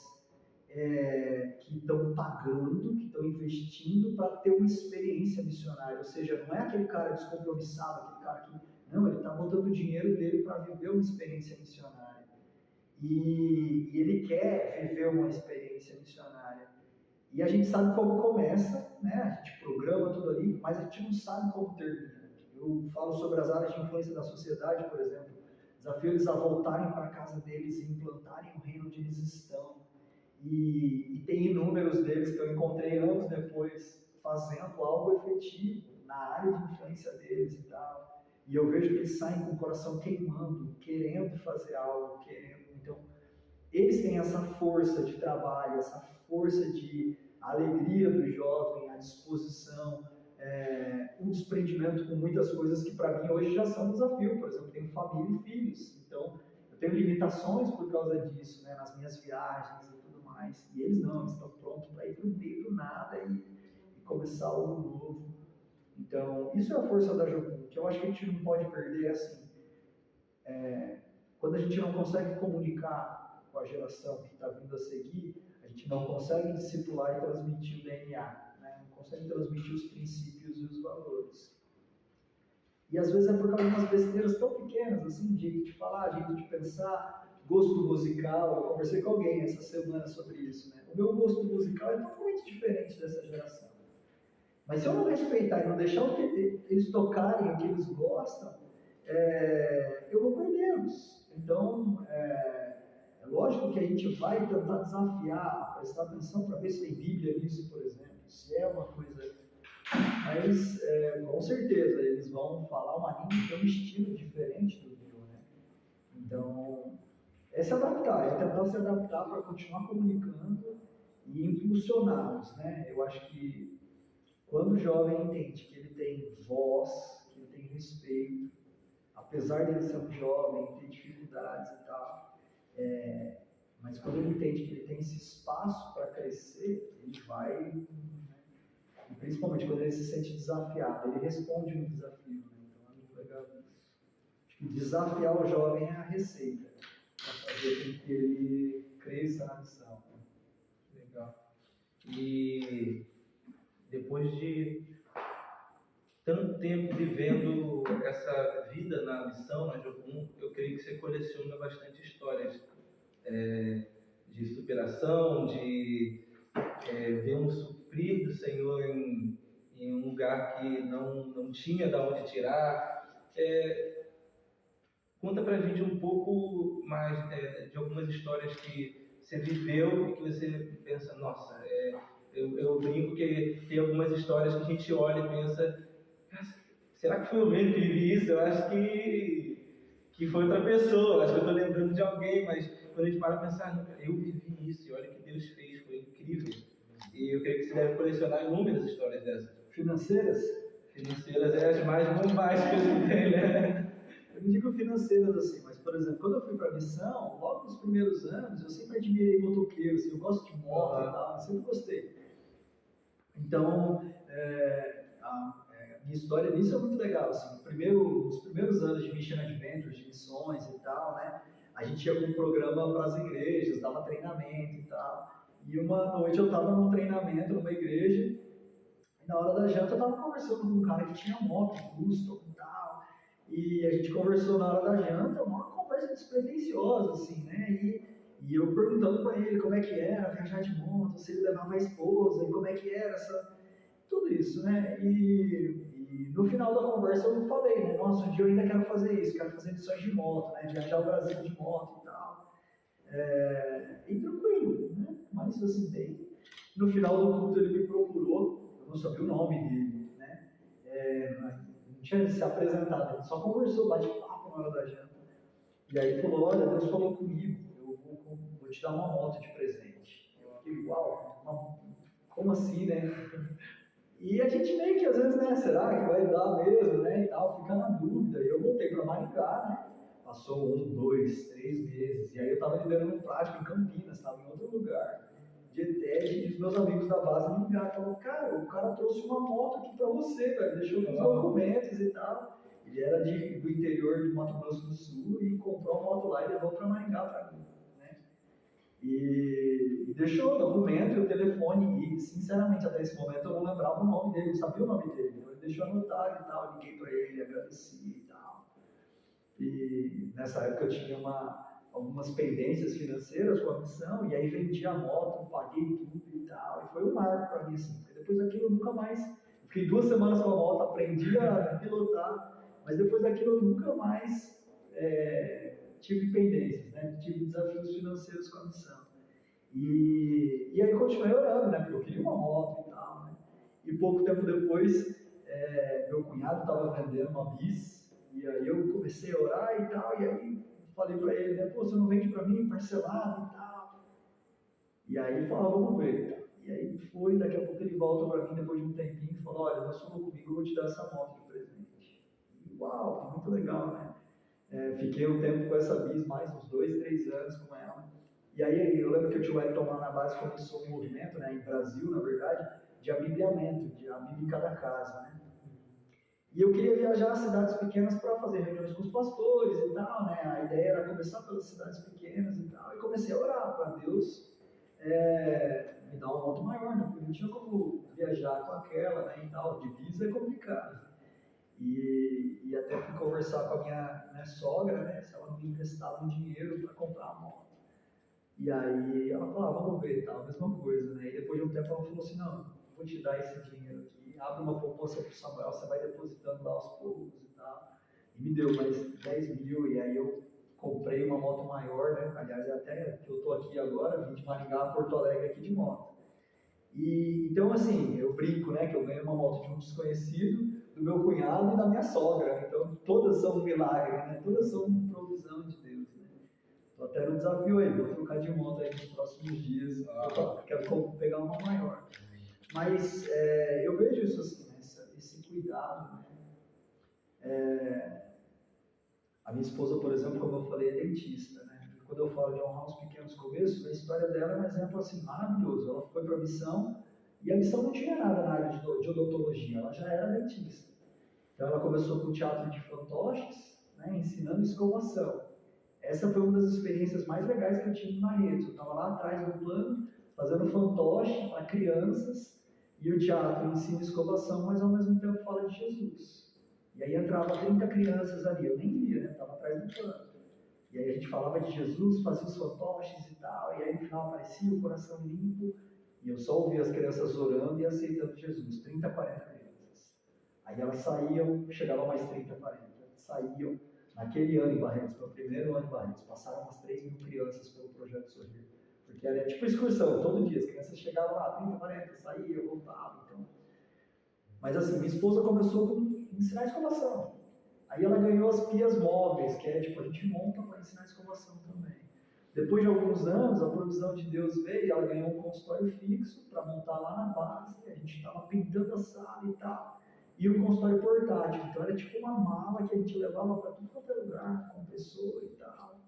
Speaker 2: que estão pagando, que estão investindo para ter uma experiência missionária, ou seja, não é aquele cara descompromissado, aquele cara que, não, ele está botando o dinheiro dele para viver uma experiência missionária, e ele quer viver uma experiência missionária, e a gente sabe como começa, né? A gente programa tudo ali, mas a gente não sabe como termina. Eu falo sobre as áreas de influência da sociedade, por exemplo, desafio eles a voltarem para a casa deles e implantarem o reino onde eles estão. E tem inúmeros deles que eu encontrei anos depois fazendo algo efetivo na área de influência deles e tal. E eu vejo que eles saem com o coração queimando, querendo fazer algo, querendo. Então, eles têm essa força de trabalho, essa força de alegria do jovem, a disposição, um desprendimento com muitas coisas que para mim hoje já são um desafio. Por exemplo, eu tenho família e filhos, então eu tenho limitações por causa disso, né, nas minhas viagens e tudo mais. E eles não, eles estão prontos para ir para o meio do nada e começar algo novo. Então, isso é a força da Jocum, que eu acho que a gente não pode perder assim. Quando a gente não consegue comunicar com a geração que está vindo a seguir, a gente não consegue discipular e transmitir o DNA, né? Não consegue transmitir os princípios e os valores. E às vezes é por causa de umas besteiras tão pequenas, assim, jeito de falar, jeito de pensar, gosto musical. Eu conversei com alguém essa semana sobre isso, né? O meu gosto musical é totalmente diferente dessa geração. Mas se eu não respeitar e não deixar o que eles tocarem, o que eles gostam, eu vou perdê-los. Então, é lógico que a gente vai tentar desafiar, prestar atenção para ver se tem Bíblia nisso, por exemplo, se é uma coisa. Mas, com certeza, eles vão falar uma língua que é um estilo diferente do meu, né? Então, é se adaptar, é tentar se adaptar para continuar comunicando e impulsioná-los, né? Eu acho que quando o jovem entende que ele tem voz, que ele tem respeito, apesar de ele ser um jovem, ter dificuldades e tal, mas quando ele entende que ele tem esse espaço para crescer, ele vai, né? E principalmente quando ele se sente desafiado, ele responde no desafio, né? Então é muito legal isso. Acho que desafiar o jovem é a receita para fazer com que ele cresça na missão.
Speaker 1: Legal. E depois de tanto tempo vivendo essa vida na missão, na Jocum, eu creio que você coleciona bastante histórias de superação, de ver um suprir do Senhor em um lugar que não tinha de onde tirar. Conta pra gente um pouco mais de algumas histórias que você viveu e que você pensa, nossa, eu brinco que tem algumas histórias que a gente olha e pensa, será que foi eu mesmo que vivi isso? Eu acho que foi outra pessoa, acho que eu estou lembrando de alguém, mas quando a gente para pensar, não, eu vivi isso e olha o que Deus fez, foi incrível. E eu creio que você deve colecionar inúmeras histórias dessas.
Speaker 2: Financeiras?
Speaker 1: Financeiras é as mais bombásticas que tem, né?
Speaker 2: Eu não digo financeiras assim, mas, por exemplo, quando eu fui para a missão, logo nos primeiros anos, eu sempre admirei motoqueiros, assim, eu gosto de moto e tal, eu sempre gostei. Então, a minha história nisso é muito legal. Assim, nos primeiros anos de Mission Adventures, de missões e tal, né, a gente ia com um programa para as igrejas, dava treinamento e tal. E uma noite eu estava num treinamento numa igreja, e na hora da janta eu estava conversando com um cara que tinha moto, custom e tal. E a gente conversou na hora da janta, uma conversa despretensiosa, assim, né? E eu perguntando para ele como é que era viajar de moto, se ele levava a esposa, e como é que era tudo isso, né? E no final da conversa eu falei, né? Nossa, um dia eu ainda quero fazer isso, quero fazer missões de moto, né? Viajar o Brasil de moto e tal. E tranquilo, né? Mas assim, bem. No final do culto ele me procurou, eu não sabia o nome dele, né? Não tinha se apresentado, ele só conversou, bate-papo na hora da janta. E aí falou, olha, Deus falou comigo, eu vou te dar uma moto de presente. Eu fiquei, uau, como assim, né? E a gente meio que às vezes, né, será que vai dar mesmo, né, e tal, fica na dúvida. E eu voltei para Maringá, né, passou 1, 2, 3 meses, e aí eu estava liderando prática em Campinas, estava em outro lugar, de ETED, e os meus amigos da base me ligaram, falaram, cara, o cara trouxe uma moto aqui para você, velho, deixou os documentos e tal. Ele era do interior de Mato Grosso do Sul e comprou a moto lá e levou para Maringá para mim, né. E deixou o documento e o telefone, e sinceramente até esse momento eu não lembrava o nome dele, não sabia o nome dele, então ele deixou anotado e tal, liguei para ele, agradeci e tal. E nessa época eu tinha algumas pendências financeiras com a missão, e aí vendi a moto, paguei tudo e tal, e foi um marco para mim, assim, porque depois daquilo eu nunca mais, eu fiquei 2 semanas com a moto, aprendi a pilotar, mas depois daquilo eu nunca mais tive pendências, né? Tive desafios financeiros com a missão. E aí continuei orando, né? Porque eu queria uma moto e tal, né? E pouco tempo depois, meu cunhado estava vendendo uma bis, e aí eu comecei a orar e tal, e aí falei para ele, né? Pô, você não vende para mim parcelado e tal? E aí ele falou, vamos ver. E aí foi, daqui a pouco ele volta para mim depois de um tempinho e falou, olha, Deus falou comigo, eu vou te dar essa moto de presente. E, uau, muito legal, né? Fiquei um tempo com essa bis, mais uns 2, 3 anos com ela. E aí eu lembro que o tio Wellington lá na base começou um movimento, né, em Brasil, na verdade, de abibliamento, de a Bíblia em cada casa, né? E eu queria viajar a cidades pequenas para fazer reuniões com os pastores e tal, né? A ideia era começar pelas cidades pequenas e tal. E comecei a orar para Deus me dar uma moto maior, né? Porque não tinha como viajar com aquela, né? E tal, divisa é complicado. E até fui conversar com a minha sogra, né? Se ela não me emprestava um dinheiro para comprar a moto. E aí ela falou, vamos ver, tal, a mesma coisa, né? E depois de um tempo ela falou assim, não, vou te dar esse dinheiro aqui, abre uma poupança para o Samuel, você vai depositando lá aos poucos e tal. E me deu mais 10 mil, e aí eu comprei uma moto maior, né? Aliás, até que eu tô aqui agora, vim de Maringá a Porto Alegre aqui de moto. E então, assim, eu brinco, né, que eu ganhei uma moto de um desconhecido, do meu cunhado e da minha sogra. Então, todas são um milagre, né? Todas são uma provisão de Deus, né? Estou até no desafio aí, vou trocar de moto aí nos próximos dias, quero pegar uma maior. Mas eu vejo isso assim, né? Esse cuidado, né? A minha esposa, por exemplo, como eu falei, é dentista, né? E quando eu falo de honrar os pequenos começos, a história dela é um exemplo assim maravilhoso. Ela foi para a missão e a missão não tinha nada na área de odontologia, ela já era dentista. Então ela começou com o teatro de fantoches, né, ensinando escovação. Essa foi uma das experiências mais legais que eu tive na rede. Eu estava lá atrás do plano, fazendo fantoche para crianças, e o teatro ensina escovação, mas ao mesmo tempo fala de Jesus. E aí entrava 30 crianças ali, eu nem via, né? Estava atrás do plano. E aí a gente falava de Jesus, fazia os fantoches e tal, e aí no final aparecia o coração limpo, e eu só ouvia as crianças orando e aceitando Jesus, 30, 40 crianças. Aí elas saíam, chegava mais 30, 40, saíam. Naquele ano em Barretos, meu primeiro ano em Barretos, passaram umas 3 mil crianças pelo Projeto Sorrir. Porque era tipo excursão, todo dia, as crianças chegavam lá, 30, 40, saíam, voltavam, então. Mas assim, minha esposa começou com ensinar escovação. Aí ela ganhou as pias móveis, que é tipo, a gente monta para ensinar escovação também. Depois de alguns anos, a provisão de Deus veio e ela ganhou um consultório fixo para montar lá na base. A gente estava pintando a sala e tal. E um consultório portátil. Então era tipo uma mala que a gente levava para tudo quanto é lugar, com pessoa e tal.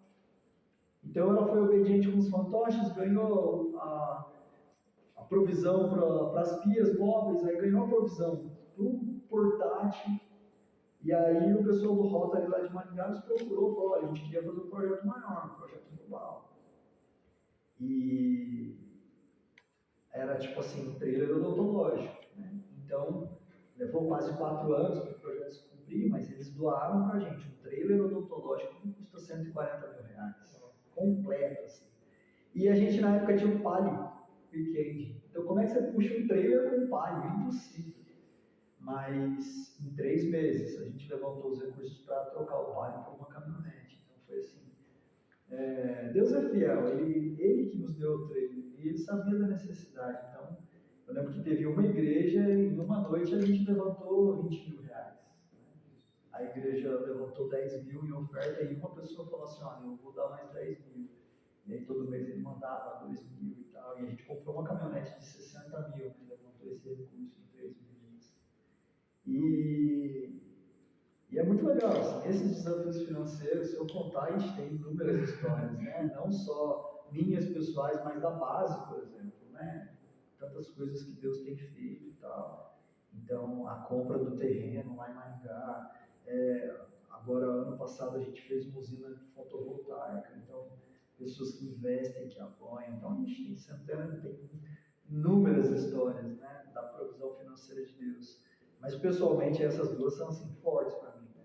Speaker 2: Então ela foi obediente com os fantoches, ganhou a provisão para as pias móveis, aí ganhou a provisão para o portátil. E aí o pessoal do Rotary lá de Maringá nos procurou e falou, olha, a gente queria fazer um projeto maior, um projeto global. E era tipo assim, um trailer odontológico, né? Então, levou quase 4 anos para o projeto se cumprir, mas eles doaram para a gente um trailer odontológico que custa R$ 140 mil, completo, assim. E a gente na época tinha um Palio Weekend. Então como é que você puxa um trailer com um Palio? Impossível. Mas em 3 meses a gente levantou os recursos para trocar o Palio por uma caminhonete. Então foi assim. Deus é fiel, ele que nos deu o treino e ele sabia da necessidade. Então eu lembro que teve uma igreja e em uma noite a gente levantou R$ 20.000. A igreja levantou 10 mil em oferta e uma pessoa falou assim: olha, eu vou dar mais 10 mil. E aí todo mês ele mandava 2 mil e tal. E a gente comprou uma caminhonete de 60 mil, né? Levantou esse recurso em 3 meses. E, e é muito legal, assim, esses desafios financeiros, se eu contar, a gente tem inúmeras histórias, né? Não só minhas pessoais, mas da base, por exemplo, né? Tantas coisas que Deus tem feito e tal. Então, a compra do terreno lá em Maringá. Agora, ano passado, a gente fez uma usina fotovoltaica. Então, pessoas que investem, que apoiam. Então, a gente tem centenas, tem inúmeras histórias, né? Da provisão financeira de Deus. Mas, pessoalmente, essas duas são, assim, fortes para mim. Né?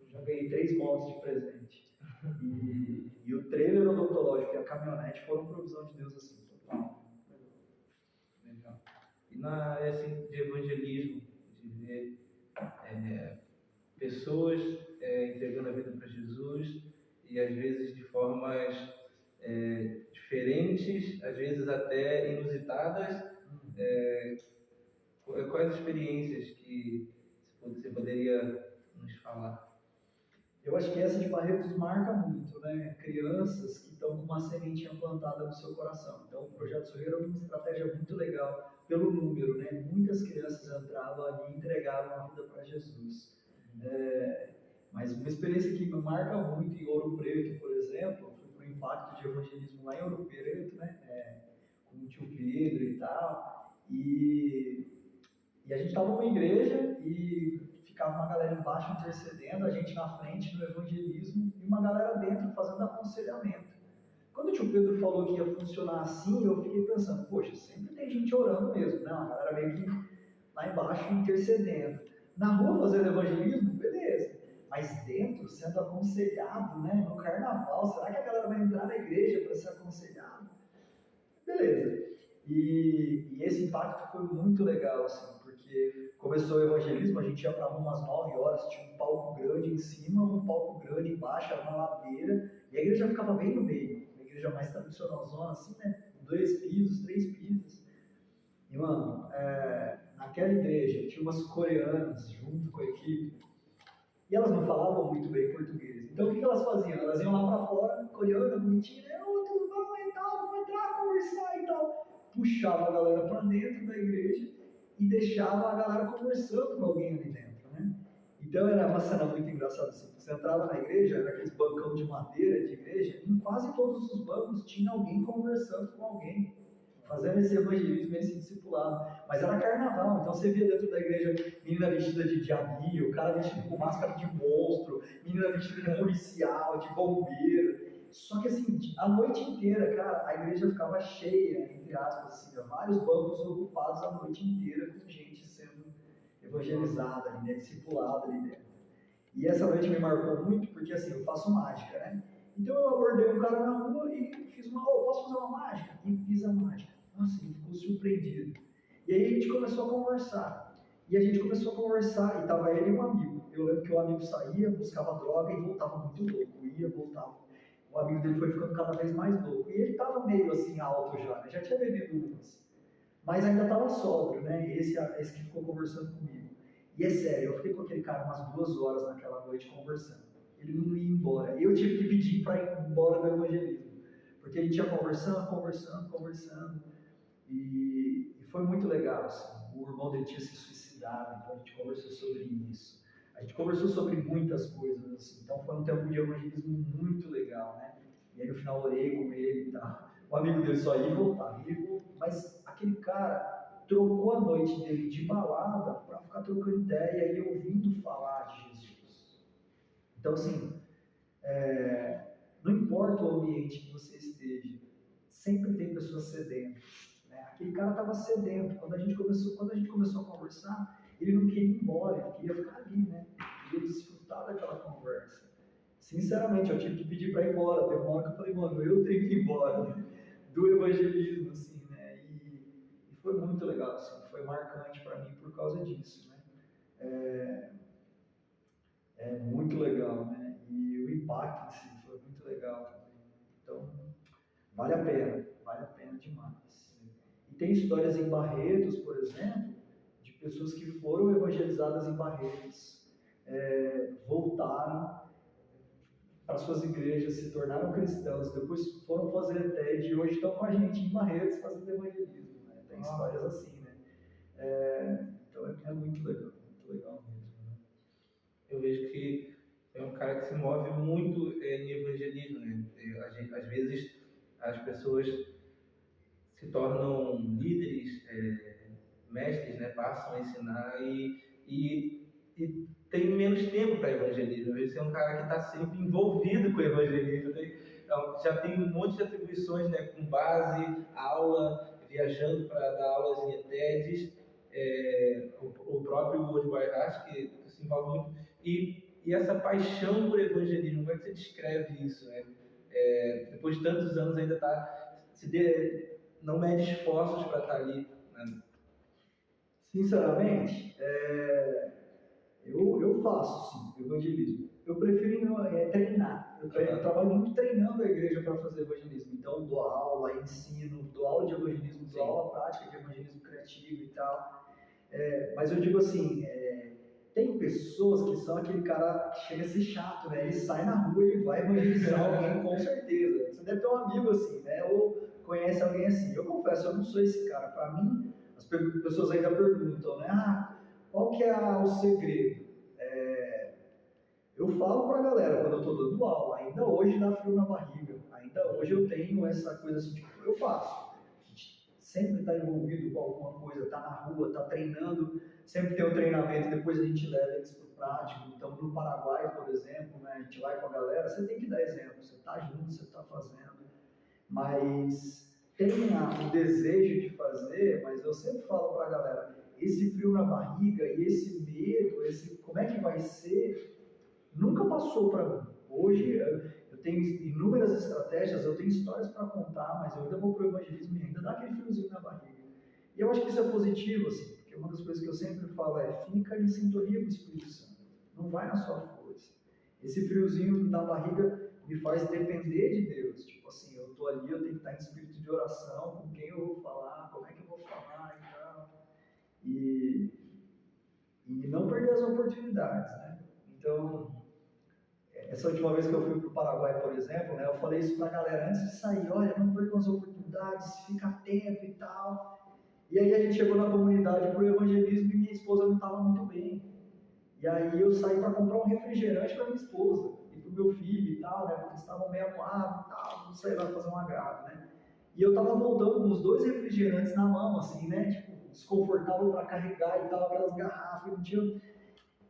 Speaker 2: Eu já ganhei 3 motos de presente. E o trailer odontológico e a caminhonete foram provisão de Deus, assim, total.
Speaker 1: Legal. E na área assim, de evangelismo, de ver pessoas entregando a vida para Jesus e às vezes de formas diferentes, às vezes até inusitadas. Quais experiências que você poderia nos falar?
Speaker 2: Eu acho que essa de Barretos marca muito, né? Crianças que estão com uma sementinha plantada no seu coração. Então, o Projeto Sorrir é uma estratégia muito legal pelo número, né? Muitas crianças entravam ali e entregavam a vida para Jesus. É, mas uma experiência que me marca muito em Ouro Preto, por exemplo, foi para o impacto de evangelismo lá em Ouro Preto, né? Com o tio Pedro e tal. E a gente estava numa igreja e ficava uma galera embaixo intercedendo, a gente na frente no evangelismo e uma galera dentro fazendo aconselhamento. Quando o tio Pedro falou que ia funcionar assim, eu fiquei pensando, poxa, sempre tem gente orando mesmo, né? Uma galera meio que lá embaixo intercedendo. Na rua fazendo evangelismo, beleza. Mas dentro, sendo aconselhado, né? No carnaval, será que a galera vai entrar na igreja para ser aconselhado? Beleza. E esse impacto foi muito legal, assim, porque começou o evangelismo, a gente já estava umas 9 horas, tinha um palco grande em cima, um palco grande embaixo, era uma ladeira, e a igreja ficava bem no meio, uma igreja mais tradicionalzona, assim, né? 2 pisos, 3 pisos. E, mano, naquela igreja tinha umas coreanas junto com a equipe, e elas não falavam muito bem português. Então o que elas faziam? Elas iam lá para fora, coreana, bonitinha, tudo bom e tal, vamos entrar, conversar e tal. Puxava a galera para dentro da igreja e deixava a galera conversando com alguém ali dentro, né? Então era uma cena muito engraçada assim. Você entrava na igreja, era aqueles bancão de madeira de igreja, e em quase todos os bancos tinha alguém conversando com alguém, fazendo esse evangelismo, esse discipulado. Mas era carnaval, então você via dentro da igreja menina vestida de diabinho, o cara vestido com máscara de monstro, menina vestida de policial, de bombeiro. Só que assim, a noite inteira, cara, a igreja ficava cheia, entre aspas, assim, vários bancos ocupados a noite inteira com gente sendo evangelizada ali, né, discipulada ali dentro. E essa noite me marcou muito porque assim, eu faço mágica, né? Então eu abordei um cara na rua e fiz posso fazer uma mágica? E fiz a mágica. Nossa, ele ficou surpreendido. E aí a gente começou a conversar. E a gente começou a conversar e tava ele e um amigo. Eu lembro que o amigo saía, buscava droga e voltava muito louco. Ia, voltava. O amigo dele foi ficando cada vez mais louco. E ele tava meio assim alto já, né? Já tinha bebido umas. Mas ainda estava sóbrio, né? Esse que ficou conversando comigo. E é sério, eu fiquei com aquele cara umas 2 horas naquela noite conversando. Ele não ia embora. Eu tive que pedir para ir embora do evangelismo. Porque a gente ia conversando, conversando, conversando. E foi muito legal. Assim. O irmão dele tinha se suicidado, então a gente conversou sobre isso. A gente conversou sobre muitas coisas. Assim. Então foi um tempo de evangelismo muito legal, né? E aí no final orei com ele e tal. O amigo dele só ia e voltava. Mas aquele cara trocou a noite dele de balada para ficar trocando ideia e ouvindo falar de Jesus. Então, assim, não importa o ambiente que você esteja, sempre tem pessoas sedentas. Né? Aquele cara estava sedento. Quando a gente começou a conversar, ele não queria ir embora, ele queria ficar ali, né? Ele queria desfrutar daquela conversa. Sinceramente, eu tive que pedir para ir embora. Teve uma hora que eu falei, mano, eu tenho que ir embora, né? Do evangelismo, assim, né? E foi muito legal, assim, foi marcante para mim por causa disso, né? É muito legal, né? E o impacto em si foi muito legal também. Então, vale a pena demais. E tem histórias em Barretos, por exemplo, de pessoas que foram evangelizadas em Barretos, voltaram para suas igrejas, se tornaram cristãos, depois foram fazer TED e hoje estão com a gente em Barretos fazendo evangelismo. Né? Tem histórias assim, né? Então é muito legal mesmo. Né?
Speaker 1: Eu vejo que é um cara que se move muito em evangelismo, né? Às vezes as pessoas se tornam líderes, mestres, né? Passam a ensinar e tem menos tempo para evangelismo. Às vezes é um cara que está sempre envolvido com o evangelismo. Então, já tem um monte de atribuições, né? Com base, aula, viajando para dar aulas em TEDs, o próprio World by Heart, que se envolve muito. E essa paixão por evangelismo, como é que você descreve isso? Né? Depois de tantos anos ainda não mede esforços para estar ali. Né?
Speaker 2: Sinceramente, eu faço sim evangelismo. Eu prefiro treinar. Eu trabalho muito treinando a igreja para fazer evangelismo. Então, dou aula, ensino, dou aula de evangelismo, dou aula prática de evangelismo criativo e tal. Mas eu digo assim, tem pessoas que são aquele cara que chega a ser chato, né? Ele sai na rua e ele vai evangelizar alguém com certeza. Você deve ter um amigo assim, né? Ou conhece alguém assim. Eu confesso, eu não sou esse cara. Para mim, as pessoas ainda perguntam, né? Qual que é o segredo? Eu falo pra galera quando eu tô dando aula, ainda hoje dá frio na barriga, ainda hoje eu tenho essa coisa assim, tipo, eu faço. A gente sempre está envolvido com alguma coisa, está na rua, está treinando, sempre tem um treinamento, depois a gente leva eles para o prático. Então, no Paraguai, por exemplo, né, a gente vai com a galera, você tem que dar exemplo, você está junto, você está fazendo, mas tem o desejo de fazer, mas eu sempre falo para a galera, esse frio na barriga e esse medo, como é que vai ser, nunca passou para mim. Hoje eu tenho inúmeras estratégias, eu tenho histórias para contar, mas eu ainda vou para o evangelismo e ainda dá aquele friozinho na barriga. E eu acho que isso é positivo, assim, porque uma das coisas que eu sempre falo fica em sintonia com o Espírito Santo, não vai na sua força. Esse friozinho na barriga me faz depender de Deus, tipo assim, eu estou ali, eu tenho que estar em espírito de oração, com quem eu vou falar, como é que eu vou falar e tal. E, e não perder as oportunidades, né? Então, essa última vez que eu fui para o Paraguai, por exemplo, né, eu falei isso para a galera antes de sair, olha, não percam as oportunidades, fica atento e tal. E aí a gente chegou na comunidade para o evangelismo e minha esposa não estava muito bem. E aí eu saí para comprar um refrigerante para minha esposa e para o meu filho e tal, né, porque eles estavam meio amuados e tal, não sei lá, fazer um agrado, né. E eu estava voltando com os 2 refrigerantes na mão, assim, né, tipo, desconfortável para carregar e tal, aquelas garrafas, não tinha.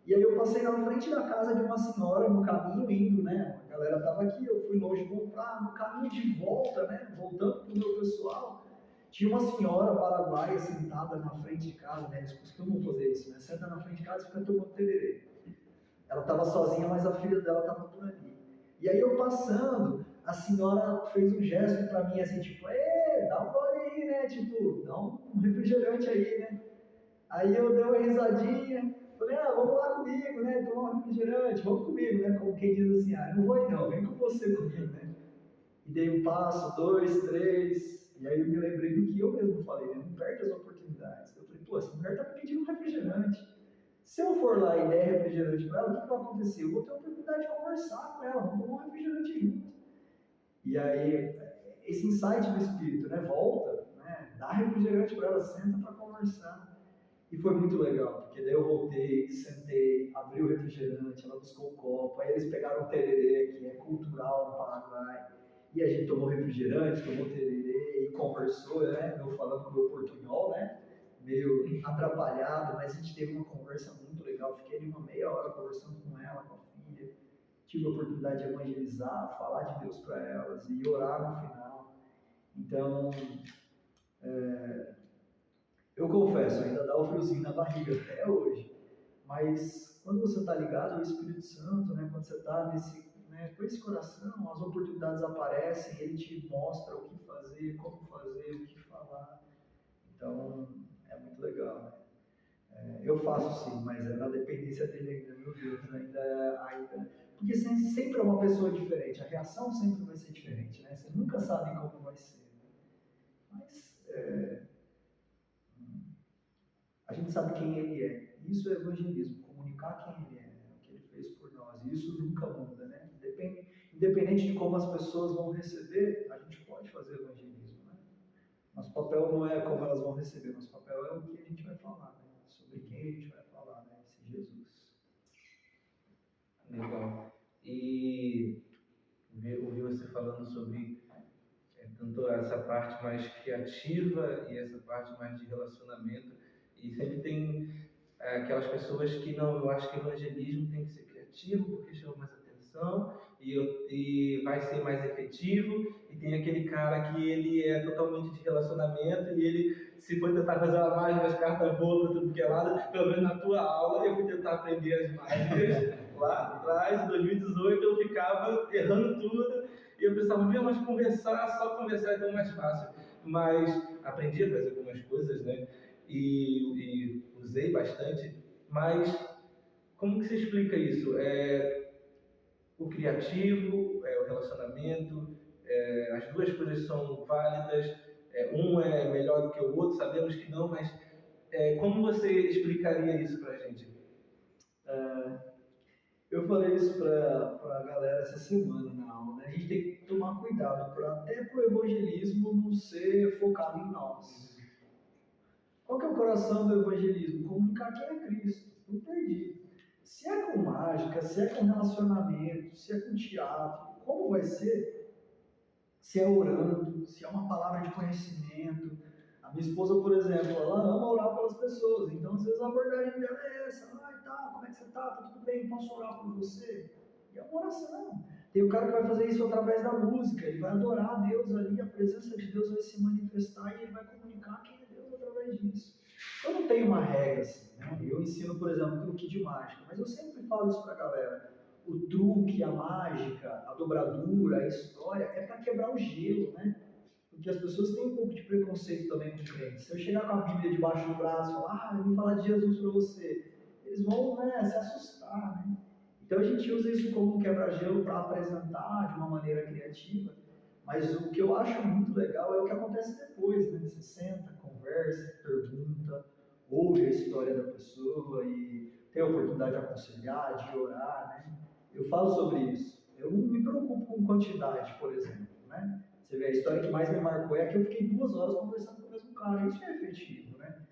Speaker 2: E aí eu passei na frente da casa de uma senhora no caminho indo, né? A galera tava aqui, eu fui longe comprar, no caminho de volta, né? Voltando pro meu pessoal, tinha uma senhora paraguaia sentada na frente de casa, né? Eles costumam fazer isso, né? Senta na frente de casa e fica tomando tererê. Ela estava sozinha, mas a filha dela estava por ali. E aí eu passando, a senhora fez um gesto para mim assim, tipo, dá um gole aí, né? Tipo, dá um refrigerante aí, né? Aí eu dei uma risadinha, falei, vamos lá comigo, né? Tomar um refrigerante, vamos comigo, né? Como quem diz assim, não vou ir não, vem com você comigo, né? E dei um passo, 2, 3, e aí eu me lembrei do que eu mesmo falei, né? Não perde as oportunidades. Eu falei, pô, essa mulher tá me pedindo um refrigerante. Se eu for lá e der refrigerante para ela, o que vai acontecer? Eu vou ter a oportunidade de conversar com ela, vamos tomar um refrigerante junto. E aí, esse insight do espírito, né? Volta, né? Dá refrigerante para ela, senta para conversar. E foi muito legal, porque daí eu voltei, sentei, abri o refrigerante, ela buscou o copo, aí eles pegaram o tererê, que é cultural no Paraguai, e a gente tomou refrigerante, tomou tererê e conversou, né? Eu falando com o meu portunhol, né? Meio atrapalhado, mas a gente teve uma conversa muito legal. Fiquei ali uma meia hora conversando com ela, com a filha. Tive a oportunidade de evangelizar, falar de Deus para elas e orar no final. Então, eu confesso, ainda dá o friozinho na barriga até hoje. Mas quando você está ligado ao Espírito Santo, né, quando você está com esse coração, as oportunidades aparecem, ele te mostra o que fazer, como fazer, o que falar. Então, é muito legal. Né? Eu faço sim, mas é na dependência dele ainda, meu Deus, ainda. Porque sempre é uma pessoa diferente, a reação sempre vai ser diferente, né? Você nunca sabe como vai ser. Mas a gente sabe quem ele é. Isso é evangelismo, comunicar quem ele é, o que ele fez por nós. E isso nunca muda, né? Independente de como as pessoas vão receber, a gente pode fazer evangelismo, né? Nosso papel não é como elas vão receber, nosso papel é o que a gente vai falar, né? Sobre quem a gente vai falar, né? Esse Jesus.
Speaker 1: Legal. E ouvi você falando sobre tanto essa parte mais criativa e essa parte mais de relacionamento. E sempre tem aquelas pessoas que não, eu acho que evangelismo tem que ser criativo porque chama mais atenção e vai ser mais efetivo. E tem aquele cara que ele é totalmente de relacionamento e ele, se for tentar fazer uma mágica, as cartas voam para tudo que é lado. Pelo menos na tua aula eu fui tentar aprender as mágicas lá atrás, em 2018 eu ficava errando tudo e eu pensava, meu, mas conversar, só conversar é tão mais fácil. Mas aprendi a fazer algumas coisas, né? E usei bastante, mas como que se explica isso? O criativo, o relacionamento, as duas coisas são válidas, um é melhor do que o outro, sabemos que não, mas como você explicaria isso para a gente?
Speaker 2: Eu falei isso para a galera essa semana na aula, né? A gente tem que tomar cuidado para até para o evangelismo não ser focado em nós. Qual que é o coração do evangelismo? Comunicar quem é Cristo, não perdido. Se é com mágica, se é com relacionamento, se é com teatro, como vai ser? Se é orando, se é uma palavra de conhecimento. A minha esposa, por exemplo, ela ama orar pelas pessoas, então às vezes a abordagem dela é essa: ai, tá, como é que você tá? Tá tudo bem? Posso orar por você? E é uma oração. Tem o cara que vai fazer isso através da música, ele vai adorar a Deus ali, a presença de Deus vai se manifestar e ele vai comunicar quem é Deus através disso. Eu não tenho uma regra assim, né? Eu ensino, por exemplo, truque de mágica, mas eu sempre falo isso pra galera. O truque, a mágica, a dobradura, a história é para quebrar o gelo, né? Porque as pessoas têm um pouco de preconceito também com crentes. Se eu chegar com a Bíblia debaixo do braço e falar, eu vim falar de Jesus para você, eles vão, né, se assustar, né? Então a gente usa isso como um quebra-gelo para apresentar de uma maneira criativa, mas o que eu acho muito legal é o que acontece depois, né? Você senta, conversa, pergunta, ouve a história da pessoa e tem a oportunidade de aconselhar, de orar, né? Eu falo sobre isso. Eu não me preocupo com quantidade, por exemplo, né? Você vê, a história que mais me marcou é que eu fiquei 2 horas conversando com o mesmo cara. Isso é efetivo, né?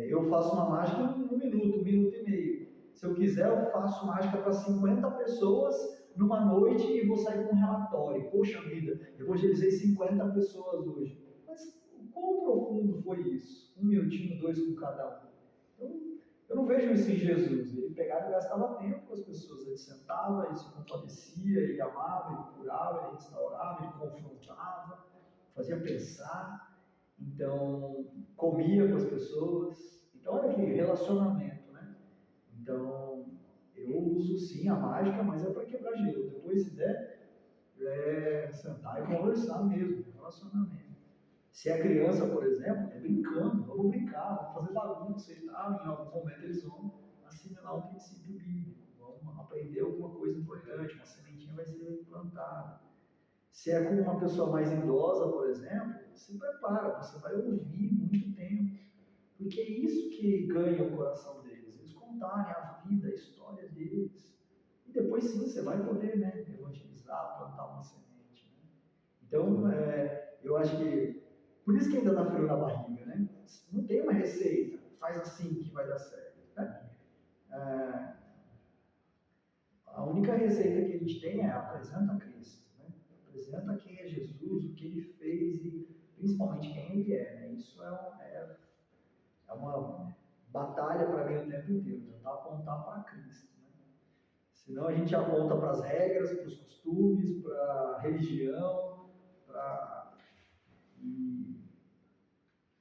Speaker 2: Eu faço uma mágica em um minuto e meio. Se eu quiser, eu faço mágica para 50 pessoas numa noite e vou sair com um relatório. Poxa vida, eu evangelizei 50 pessoas hoje. Mas quão profundo foi isso? Um minutinho, dois com cada um. Então, eu não vejo isso em Jesus. Ele pegava e gastava tempo com as pessoas. Ele sentava, ele se compadecia, ele amava, ele curava, ele restaurava, ele confrontava, fazia pensar. Então, comia com as pessoas. Então, olha aqui, relacionamento, né? Então, eu uso sim a mágica, mas é para quebrar gelo. Depois, se der, sentar e conversar mesmo, relacionamento. Se é criança, por exemplo, é brincando, vamos brincar, vamos fazer bagunça e tal. Em algum momento eles vão assimilar um princípio bíblico, vão aprender alguma coisa importante, uma sementinha vai ser plantada. Se é com uma pessoa mais idosa, por exemplo, se prepara, você vai ouvir muito tempo, porque é isso que ganha o coração deles, eles contarem a vida, a história deles. E depois sim, você vai poder, né, evangelizar, plantar uma semente. Né? Então, eu acho que, por isso que ainda dá frio na barriga, né? Não tem uma receita, faz assim que vai dar certo. Né? A única receita que a gente tem é apresenta Cristo, né? Apresenta quem é Jesus, o que ele fez e principalmente quem ele é. Né? Isso é uma batalha para mim o tempo inteiro, tentar apontar para Cristo. Né? Senão a gente aponta para as regras, para os costumes, para a religião, e,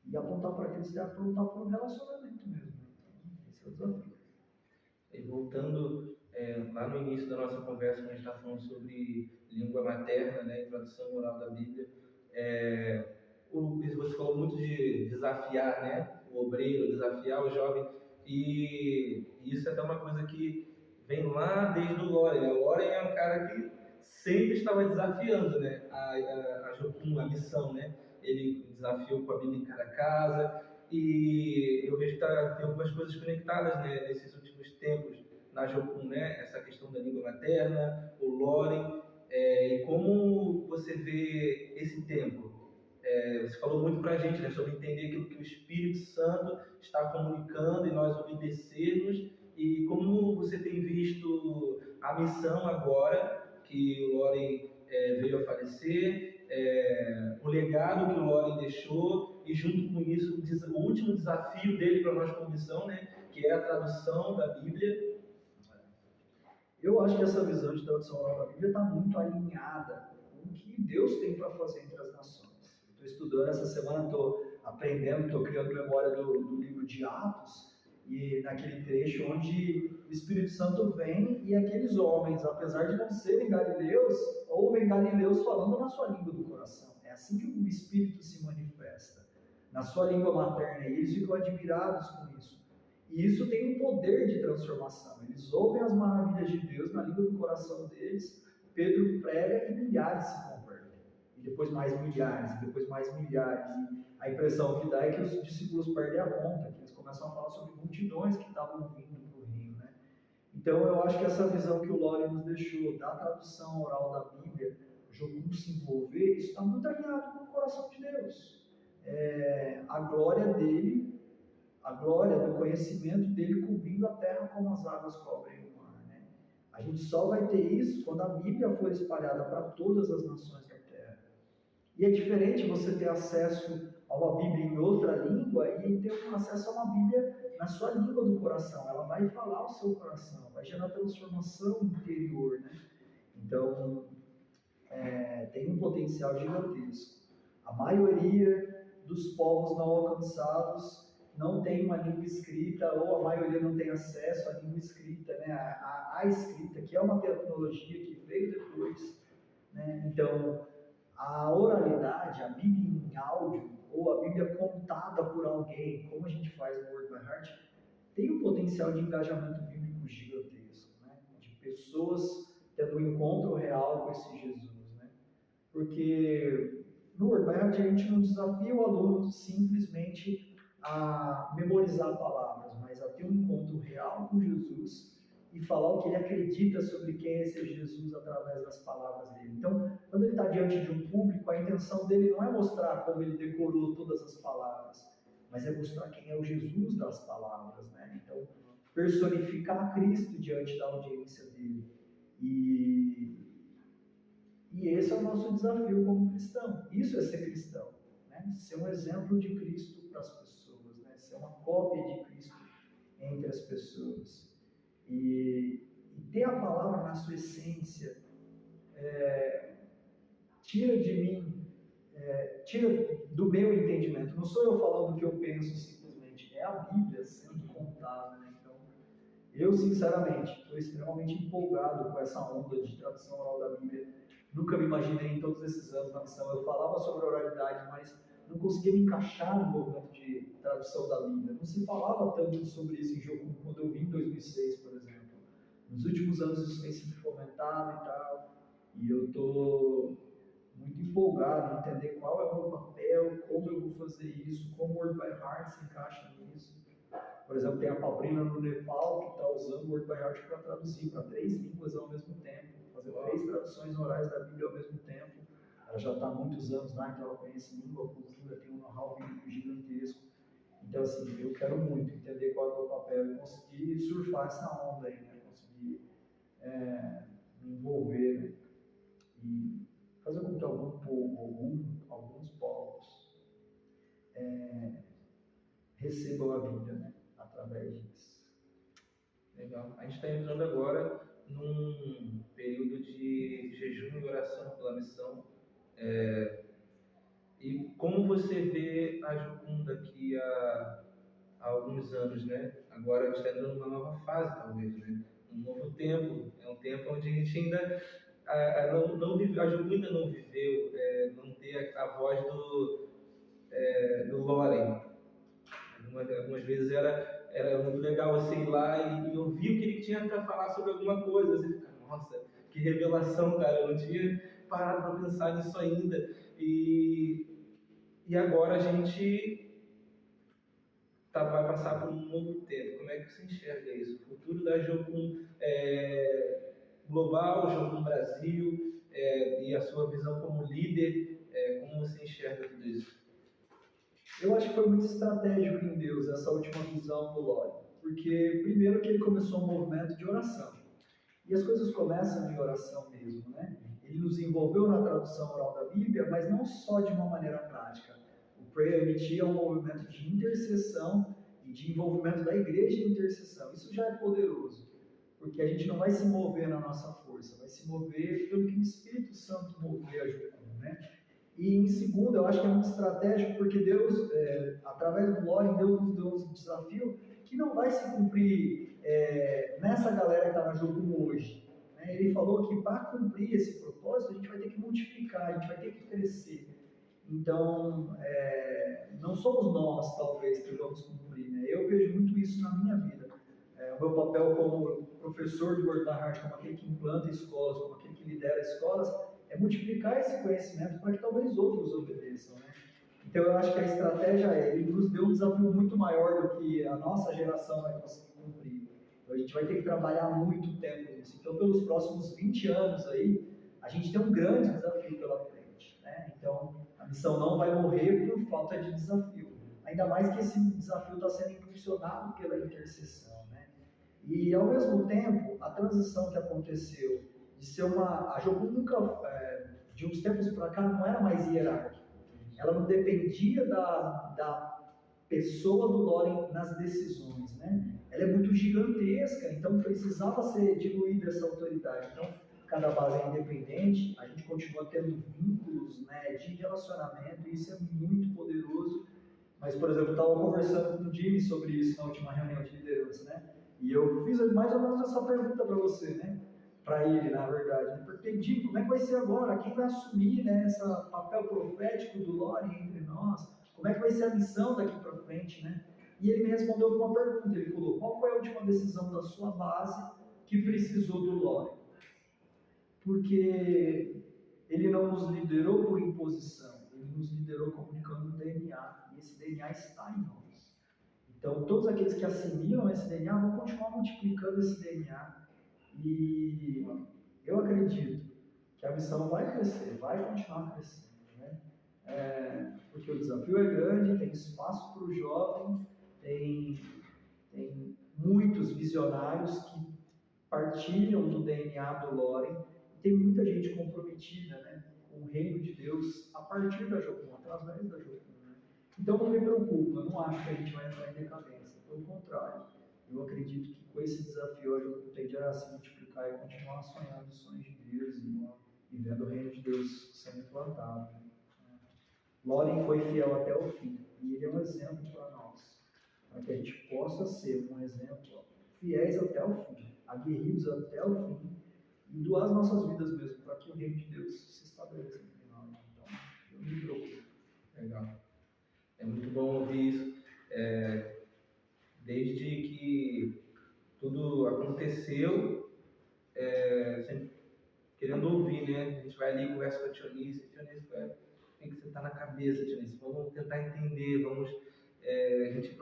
Speaker 2: e apontar para Cristo é apontar para o relacionamento mesmo. Então, esse é o desafio.
Speaker 1: E voltando lá no início da nossa conversa, quando a gente está falando sobre língua materna, né, tradução oral da Bíblia, você falou muito de desafiar, né, o obreiro, desafiar o jovem, E isso é até uma coisa que vem lá desde o Loren, né? O Loren é um cara que sempre estava desafiando, né, a Jocum, a missão, né? Ele desafiou com a Bíblia em cada casa, e eu vejo que tem algumas coisas conectadas, né, nesses últimos tempos na Jocum, né? Essa questão da língua materna, o Loren, e como você vê esse tempo. Você falou muito para a gente, né, sobre entender aquilo que o Espírito Santo está comunicando e nós obedecermos, e como você tem visto a missão agora que o Loren veio a falecer, o legado que o Loren deixou, e junto com isso o último desafio dele para nós como missão, né, que é a tradução da Bíblia.
Speaker 2: Eu acho que essa visão de tradução oral da Bíblia está muito alinhada com o que Deus tem para fazer entre as nações. Estou estudando essa semana, estou aprendendo, estou criando memória do livro de Atos, e naquele trecho onde o Espírito Santo vem e aqueles homens, apesar de não serem galileus, ouvem galileus falando na sua língua do coração. É assim que o Espírito se manifesta, na sua língua materna, e eles ficam admirados com isso. E isso tem um poder de transformação. Eles ouvem as maravilhas de Deus na língua do coração deles. Pedro prega e milhares se convertem. E depois mais milhares, e depois mais milhares. E a impressão que dá é que os discípulos perdem a conta, que eles começam a falar sobre multidões que estavam vindo para o reino, né? Então eu acho que essa visão que o Lore nos deixou da tradução oral da Bíblia, o Jocum se envolver, isso está muito alinhado com o coração de Deus. A glória dele, a glória do conhecimento dele cobrindo a terra como as águas cobrem o mar, né? A gente só vai ter isso quando a Bíblia for espalhada para todas as nações da terra. E é diferente você ter acesso a uma Bíblia em outra língua e ter um acesso a uma Bíblia na sua língua do coração. Ela vai falar o seu coração, vai gerar transformação interior, né? Então, tem um potencial gigantesco. A maioria dos povos não alcançados não tem uma língua escrita, ou a maioria não tem acesso à língua escrita, né? A escrita, que é uma tecnologia que veio depois, né? Então, a oralidade, a Bíblia em áudio, ou a Bíblia contada por alguém, como a gente faz no Word by Heart, tem um potencial de engajamento bíblico gigantesco, né? De pessoas tendo um encontro real com esse Jesus, né? Porque no Word by Heart a gente não desafia o aluno simplesmente a memorizar palavras, mas a ter um encontro real com Jesus e falar o que ele acredita sobre quem é esse Jesus através das palavras dele. Então, quando ele está diante de um público, a intenção dele não é mostrar como ele decorou todas as palavras, mas é mostrar quem é o Jesus das palavras, né? Então, personificar Cristo diante da audiência dele. E esse é o nosso desafio como cristão. Isso é ser cristão, né? Ser um exemplo de Cristo para as pessoas, né? Ser uma cópia de Cristo entre as pessoas. E ter a palavra na sua essência tira de mim, tira do meu entendimento. Não sou eu falando o que eu penso simplesmente, é a Bíblia sendo contada, né? Então, eu sinceramente estou extremamente empolgado com essa onda de tradução oral da Bíblia. Nunca me imaginei em todos esses anos na missão. Eu falava sobre oralidade, mas não conseguia me encaixar no movimento de tradução da Bíblia. Não se falava tanto sobre isso em Jocum quando eu vim em 2006, por exemplo. Nos últimos anos isso tem sido fomentado e tal, e eu estou muito empolgado em entender qual é o meu papel, como eu vou fazer isso, como o Word by Heart se encaixa nisso. Por exemplo, tem a Paulina no Nepal que está usando o Word by Heart para traduzir para 3 línguas ao mesmo tempo, fazer 3 traduções orais da Bíblia ao mesmo tempo. Ela já está há muitos anos lá, então ela conhece língua, cultura, tem um know-how bíblico gigantesco. Então, assim, eu quero muito entender qual é o meu papel e conseguir surfar essa onda aí, né? Conseguir me envolver, né? E fazer com que algum povo, alguns povos recebam a Bíblia, né? Através disso.
Speaker 1: Legal. A gente está entrando agora num período de jejum e oração pela missão. E como você vê a Jocum daqui a alguns anos, né? Agora a gente está entrando numa nova fase, talvez, né? Um novo tempo. É um tempo onde a gente ainda não vive, a Jocum ainda não viveu, não ter a voz do Loren. Algumas vezes era era muito legal você ir lá e ouvir o que ele tinha para falar sobre alguma coisa. Você fica, nossa, que revelação, cara, eu não tinha parado para pensar nisso ainda. E, e agora a gente vai passar por um novo tempo. Como é que você enxerga isso? O futuro da Jocum global, Jocum Brasil, e a sua visão como líder, como você enxerga tudo isso?
Speaker 2: Eu acho que foi muito estratégico em Deus essa última visão do Lore, porque primeiro que ele começou um movimento de oração, e as coisas começam em oração mesmo, né? Ele nos envolveu na tradução oral da Bíblia, mas não só de uma maneira prática. O Prayer MT é um movimento de intercessão e de envolvimento da igreja em intercessão. Isso já é poderoso, porque a gente não vai se mover na nossa força, vai se mover pelo que o Espírito Santo mover a Jucum, né? E em segundo, eu acho que é muito estratégico, porque Deus, através do Loren, Deus nos deu um desafio que não vai se cumprir nessa galera que está na Jocum hoje. Né? Ele falou que para cumprir esse propósito, a gente vai ter que multiplicar, a gente vai ter que crescer. Então, não somos nós, talvez, que vamos cumprir. Né? Eu vejo muito isso na minha vida. O meu papel como professor de Word by Heart, como aquele que implanta escolas, como aquele que lidera escolas, é multiplicar esse conhecimento para que talvez outros obedeçam, né? Então eu acho que a estratégia ele nos deu um desafio muito maior do que a nossa geração vai conseguir cumprir. Então a gente vai ter que trabalhar muito tempo nisso. Então pelos próximos 20 anos aí, a gente tem um grande desafio pela frente, né? Então a missão não vai morrer por falta de desafio. Ainda mais que esse desafio está sendo impulsionado pela intercessão, né? E ao mesmo tempo, a transição que aconteceu de ser uma. A Jocum nunca, de uns tempos para cá, não era mais hierárquica. Ela não dependia da pessoa do Loren nas decisões, né? Ela é muito gigantesca, então precisava ser diluída essa autoridade. Então, cada base é independente, a gente continua tendo vínculos, né, de relacionamento, e isso é muito poderoso. Mas, por exemplo, eu estava conversando com o Jimmy sobre isso na última reunião de liderança, né? E eu fiz mais ou menos essa pergunta para você, né? Para ele, na verdade. Porque, Jimmy, como é que vai ser agora? Quem vai assumir, né, esse papel profético do Lore entre nós? Como é que vai ser a missão daqui para frente, né? E ele me respondeu com uma pergunta. Ele falou, qual foi a última decisão da sua base que precisou do Lore? Porque ele não nos liderou por imposição, ele nos liderou comunicando um DNA, e esse DNA está em nós. Então, todos aqueles que assimilam esse DNA vão continuar multiplicando esse DNA, e eu acredito que a missão vai crescer, vai continuar crescendo, né? Porque o desafio é grande, tem espaço para o jovem, tem muitos visionários que partilham do DNA do Loren, e tem muita gente comprometida, né, com o reino de Deus a partir da Jocum, através da Jocum. Né? Então não me preocupa, não acho que a gente vai entrar em decadência, pelo contrário, eu acredito que com esse desafio a Jocum tende a se multiplicar e continuar sonhando os sonhos de Deus e vendo o reino de Deus sendo implantado. Né? Loren foi fiel até o fim, e ele é um exemplo para nós, para que a gente possa ser um exemplo, fiéis até o fim, aguerridos até o fim, e doar as nossas vidas mesmo, para que o reino de Deus se estabeleça entre nós. Então, eu me preocupo.
Speaker 1: Legal. É muito bom ouvir isso. Desde que tudo aconteceu, sempre querendo ouvir, né? A gente vai ali, conversa com a Tionice, tem que sentar na cabeça, Tionice, vamos tentar entender, a gente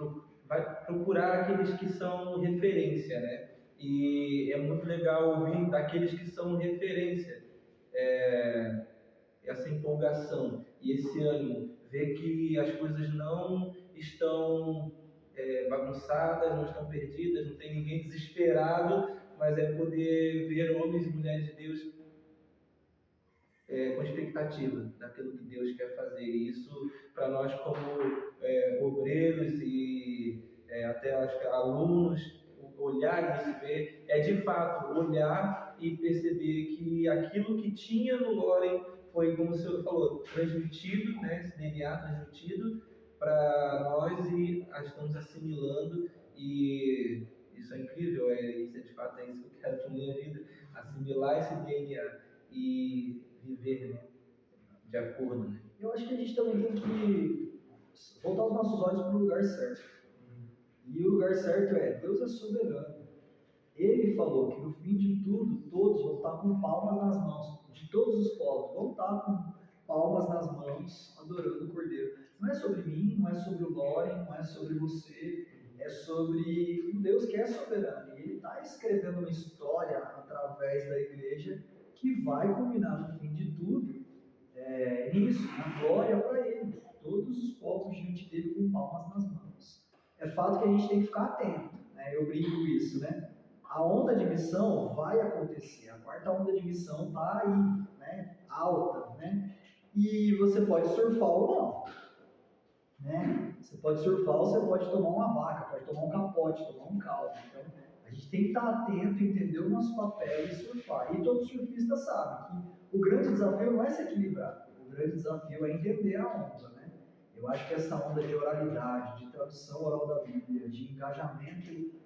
Speaker 1: vai procurar aqueles que são referência, né? E é muito legal ouvir daqueles que são referência, essa empolgação e esse ânimo, ver que as coisas não estão bagunçadas, não estão perdidas, não tem ninguém desesperado, mas é poder ver homens e mulheres de Deus com expectativa daquilo que Deus quer fazer. E isso, para nós, como obreiros e até acho que alunos, olhar isso, ver, é de fato olhar e perceber que aquilo que tinha no Loren foi, como o senhor falou, transmitido, né, esse DNA transmitido para nós e estamos assimilando. E isso é incrível, isso de fato é isso que eu quero para a minha vida, assimilar esse DNA e viver, né, de acordo. Né?
Speaker 2: Eu acho que a gente também tem que voltar os nossos olhos para o lugar certo. E o lugar certo é, Deus é soberano. Ele falou que no fim de tudo, todos vão estar com palmas nas mãos, de todos os povos, vão estar com palmas nas mãos, adorando o Cordeiro. Não é sobre mim, não é sobre o Lore, não é sobre você, é sobre um Deus que é soberano. E Ele está escrevendo uma história através da igreja que vai culminar no fim de tudo nisso, na glória para Ele. Todos os povos diante dele com palmas nas mãos. É fato que a gente tem que ficar atento, né? Eu brinco isso, né? A onda de missão vai acontecer, a quarta onda de missão está aí, né? Alta, né? E você pode surfar ou não, né? Você pode surfar ou você pode tomar uma vaca, pode tomar um capote, tomar um caldo. Então, a gente tem que estar atento, entender o nosso papel e surfar. E todo surfista sabe que o grande desafio não é se equilibrar, o grande desafio é entender a onda, né? Eu acho que essa onda de oralidade, de tradução oral da Bíblia, de engajamento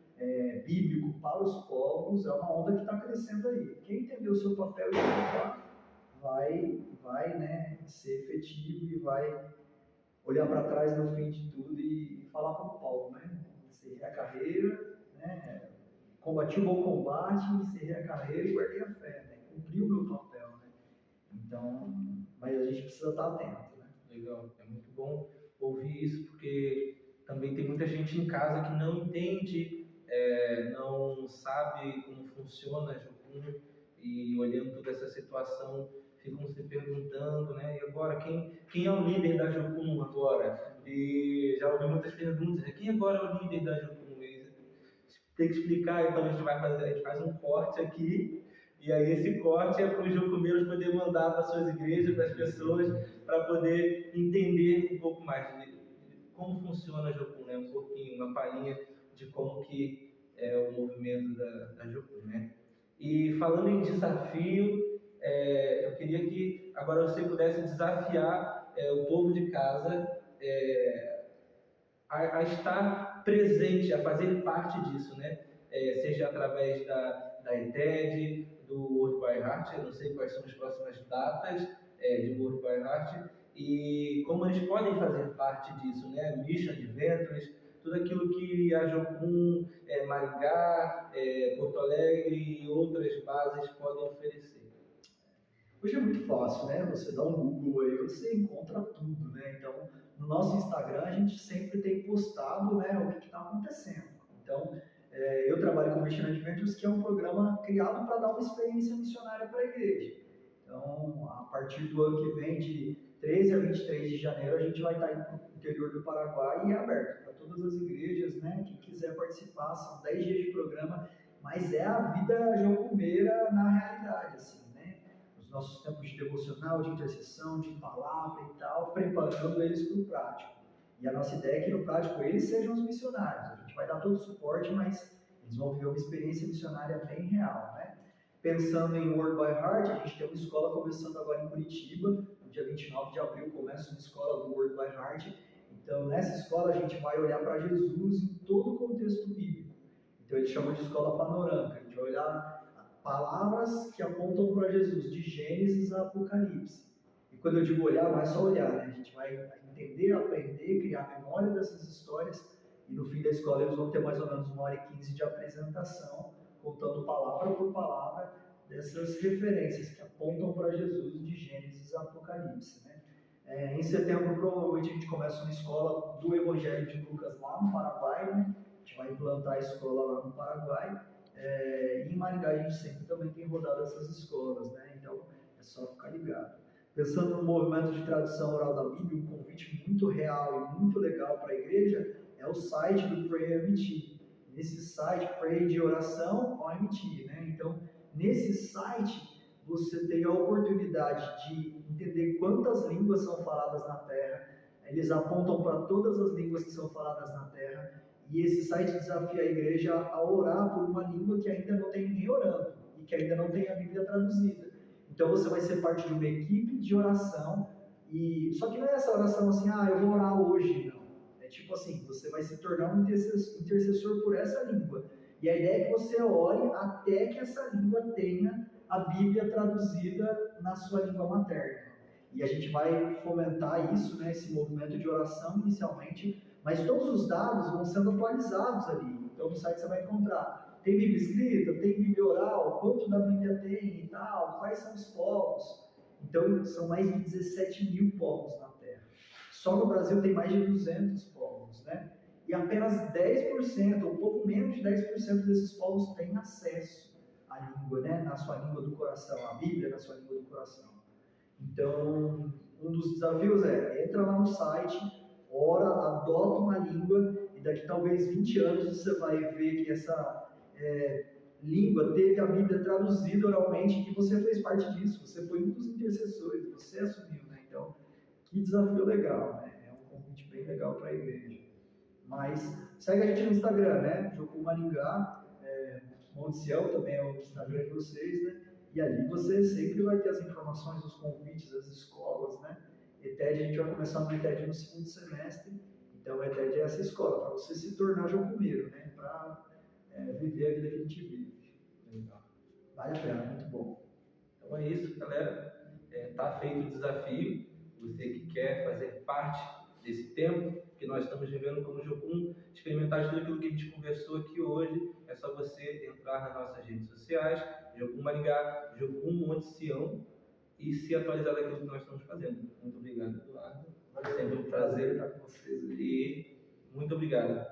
Speaker 2: bíblico para os povos, é uma onda que está crescendo aí. Quem entender o seu papel e surfar vai né, ser efetivo e vai olhar para trás no fim de tudo e falar como Paulo, né? Encerrei a carreira, né? Combati o bom combate, encerrei a carreira e guardei a fé, né? Cumpri o meu papel, né? Então, mas a gente precisa estar atento, né?
Speaker 1: Legal, é muito bom ouvir isso, porque também tem muita gente em casa que não entende, não sabe como funciona a Jocum, e olhando toda essa situação, ficam se perguntando, né? E agora, quem é o líder da Jocum agora? E já ouvi muitas perguntas, né? Quem agora é o líder da Jocum? Tem que explicar, então a gente faz um corte aqui, e aí esse corte é para os jocumeiros poder mandar para suas igrejas, para as pessoas, para poder entender um pouco mais de como funciona a Jocum, né? Um pouquinho, uma palhinha de como que é o movimento da Jocum, né? E falando em desafio, eu queria que agora você pudesse desafiar o povo de casa a estar presente, a fazer parte disso, né? Seja através da ETED, do World by Heart, eu não sei quais são as próximas datas de World by Heart, e como eles podem fazer parte disso, né? Mission Adventures, tudo aquilo que a Jocum, Maringá, Porto Alegre e outras bases podem oferecer.
Speaker 2: Hoje é muito fácil, né? Você dá um Google aí, você encontra tudo, né? Então, no nosso Instagram, a gente sempre tem postado, né, o que está acontecendo. Então, eu trabalho com o Mission Adventures, que é um programa criado para dar uma experiência missionária para a igreja. Então, a partir do ano que vem, de 13 a 23 de janeiro, a gente vai estar indo para o interior do Paraguai e é aberto para todas as igrejas, né? Quem quiser participar, são 10 dias de programa, mas é a vida jocumeira na realidade, assim, né? Os nossos tempos de devocional, de intercessão, de palavra e tal, preparando eles para o prático. E a nossa ideia é que no prático eles sejam os missionários. A gente vai dar todo o suporte, mas eles vão viver uma experiência missionária bem real, né? Pensando em World by Heart, a gente tem uma escola começando agora em Curitiba, no dia 29 de abril começa uma escola do World by Heart. Então, nessa escola a gente vai olhar para Jesus em todo o contexto bíblico. Então, eles chamam de escola panorâmica. A gente vai olhar palavras que apontam para Jesus, de Gênesis a Apocalipse. E quando eu digo olhar, não é só olhar, né? A gente vai entender, aprender, criar memória dessas histórias. E no fim da escola eles vão ter mais ou menos 1h15 de apresentação, contando palavra por palavra dessas referências que apontam para Jesus de Gênesis a Apocalipse, né? Em setembro, provavelmente, a gente começa uma escola do Evangelho de Lucas lá no Paraguai, né? A gente vai implantar a escola lá no Paraguai. E em Maringá a gente sempre também tem rodado essas escolas, né? Então é só ficar ligado. Pensando no movimento de tradução oral da Bíblia, um convite muito real e muito legal para a igreja é o site do Pray MT. Nesse site, Pray de oração OMT, né? Então, nesse site você tem a oportunidade de entender quantas línguas são faladas na Terra. Eles apontam para todas as línguas que são faladas na Terra. E esse site desafia a igreja a orar por uma língua que ainda não tem ninguém orando e que ainda não tem a Bíblia traduzida. Então você vai ser parte de uma equipe de oração. Só que não é essa oração assim, eu vou orar hoje, não. É tipo assim, você vai se tornar um intercessor por essa língua. E a ideia é que você ore até que essa língua tenha a Bíblia traduzida na sua língua materna. E a gente vai fomentar isso, né, esse movimento de oração inicialmente Mas todos os dados vão sendo atualizados ali. Então no site você vai encontrar, tem Bíblia escrita, tem Bíblia oral, quanto da Bíblia tem e tal, quais são os povos. Então são mais de 17 mil povos na Terra. Só no Brasil tem mais de 200 povos, né? E apenas 10%, ou um pouco menos de 10% desses povos têm acesso à língua, né? Na sua língua do coração, a Bíblia na sua língua do coração. Então, um dos desafios é, entra lá no site, ora, adota uma língua, e daqui talvez 20 anos você vai ver que essa língua teve a Bíblia traduzida oralmente e você fez parte disso, você foi um dos intercessores, você assumiu, né? Então, que desafio legal, né? É um convite bem legal para a igreja. Mas segue a gente no Instagram, né? Jocum Maringá, Monte Sião também é o Instagram de vocês, né? E ali você sempre vai ter as informações, os convites das escolas, né? ETED, a gente vai começar no ETED no segundo semestre, então o ETED é essa escola, para você se tornar jocumeiro, né? Para viver a vida que a gente vive.
Speaker 1: Legal.
Speaker 2: Vale a pena, muito bom.
Speaker 1: Então é isso, galera. Tá feito o desafio. Você que quer fazer parte desse tempo que nós estamos vivendo como Jocum, experimentar tudo aquilo que a gente conversou aqui hoje, é só você entrar nas nossas redes sociais, Jocum Maringá, Jocum Monte Sião, e se atualizar daquilo que nós estamos fazendo. Muito obrigado, Eduardo.
Speaker 2: Valeu,
Speaker 1: Sempre um
Speaker 2: prazer
Speaker 1: prazer
Speaker 2: estar com vocês.
Speaker 1: e muito obrigado.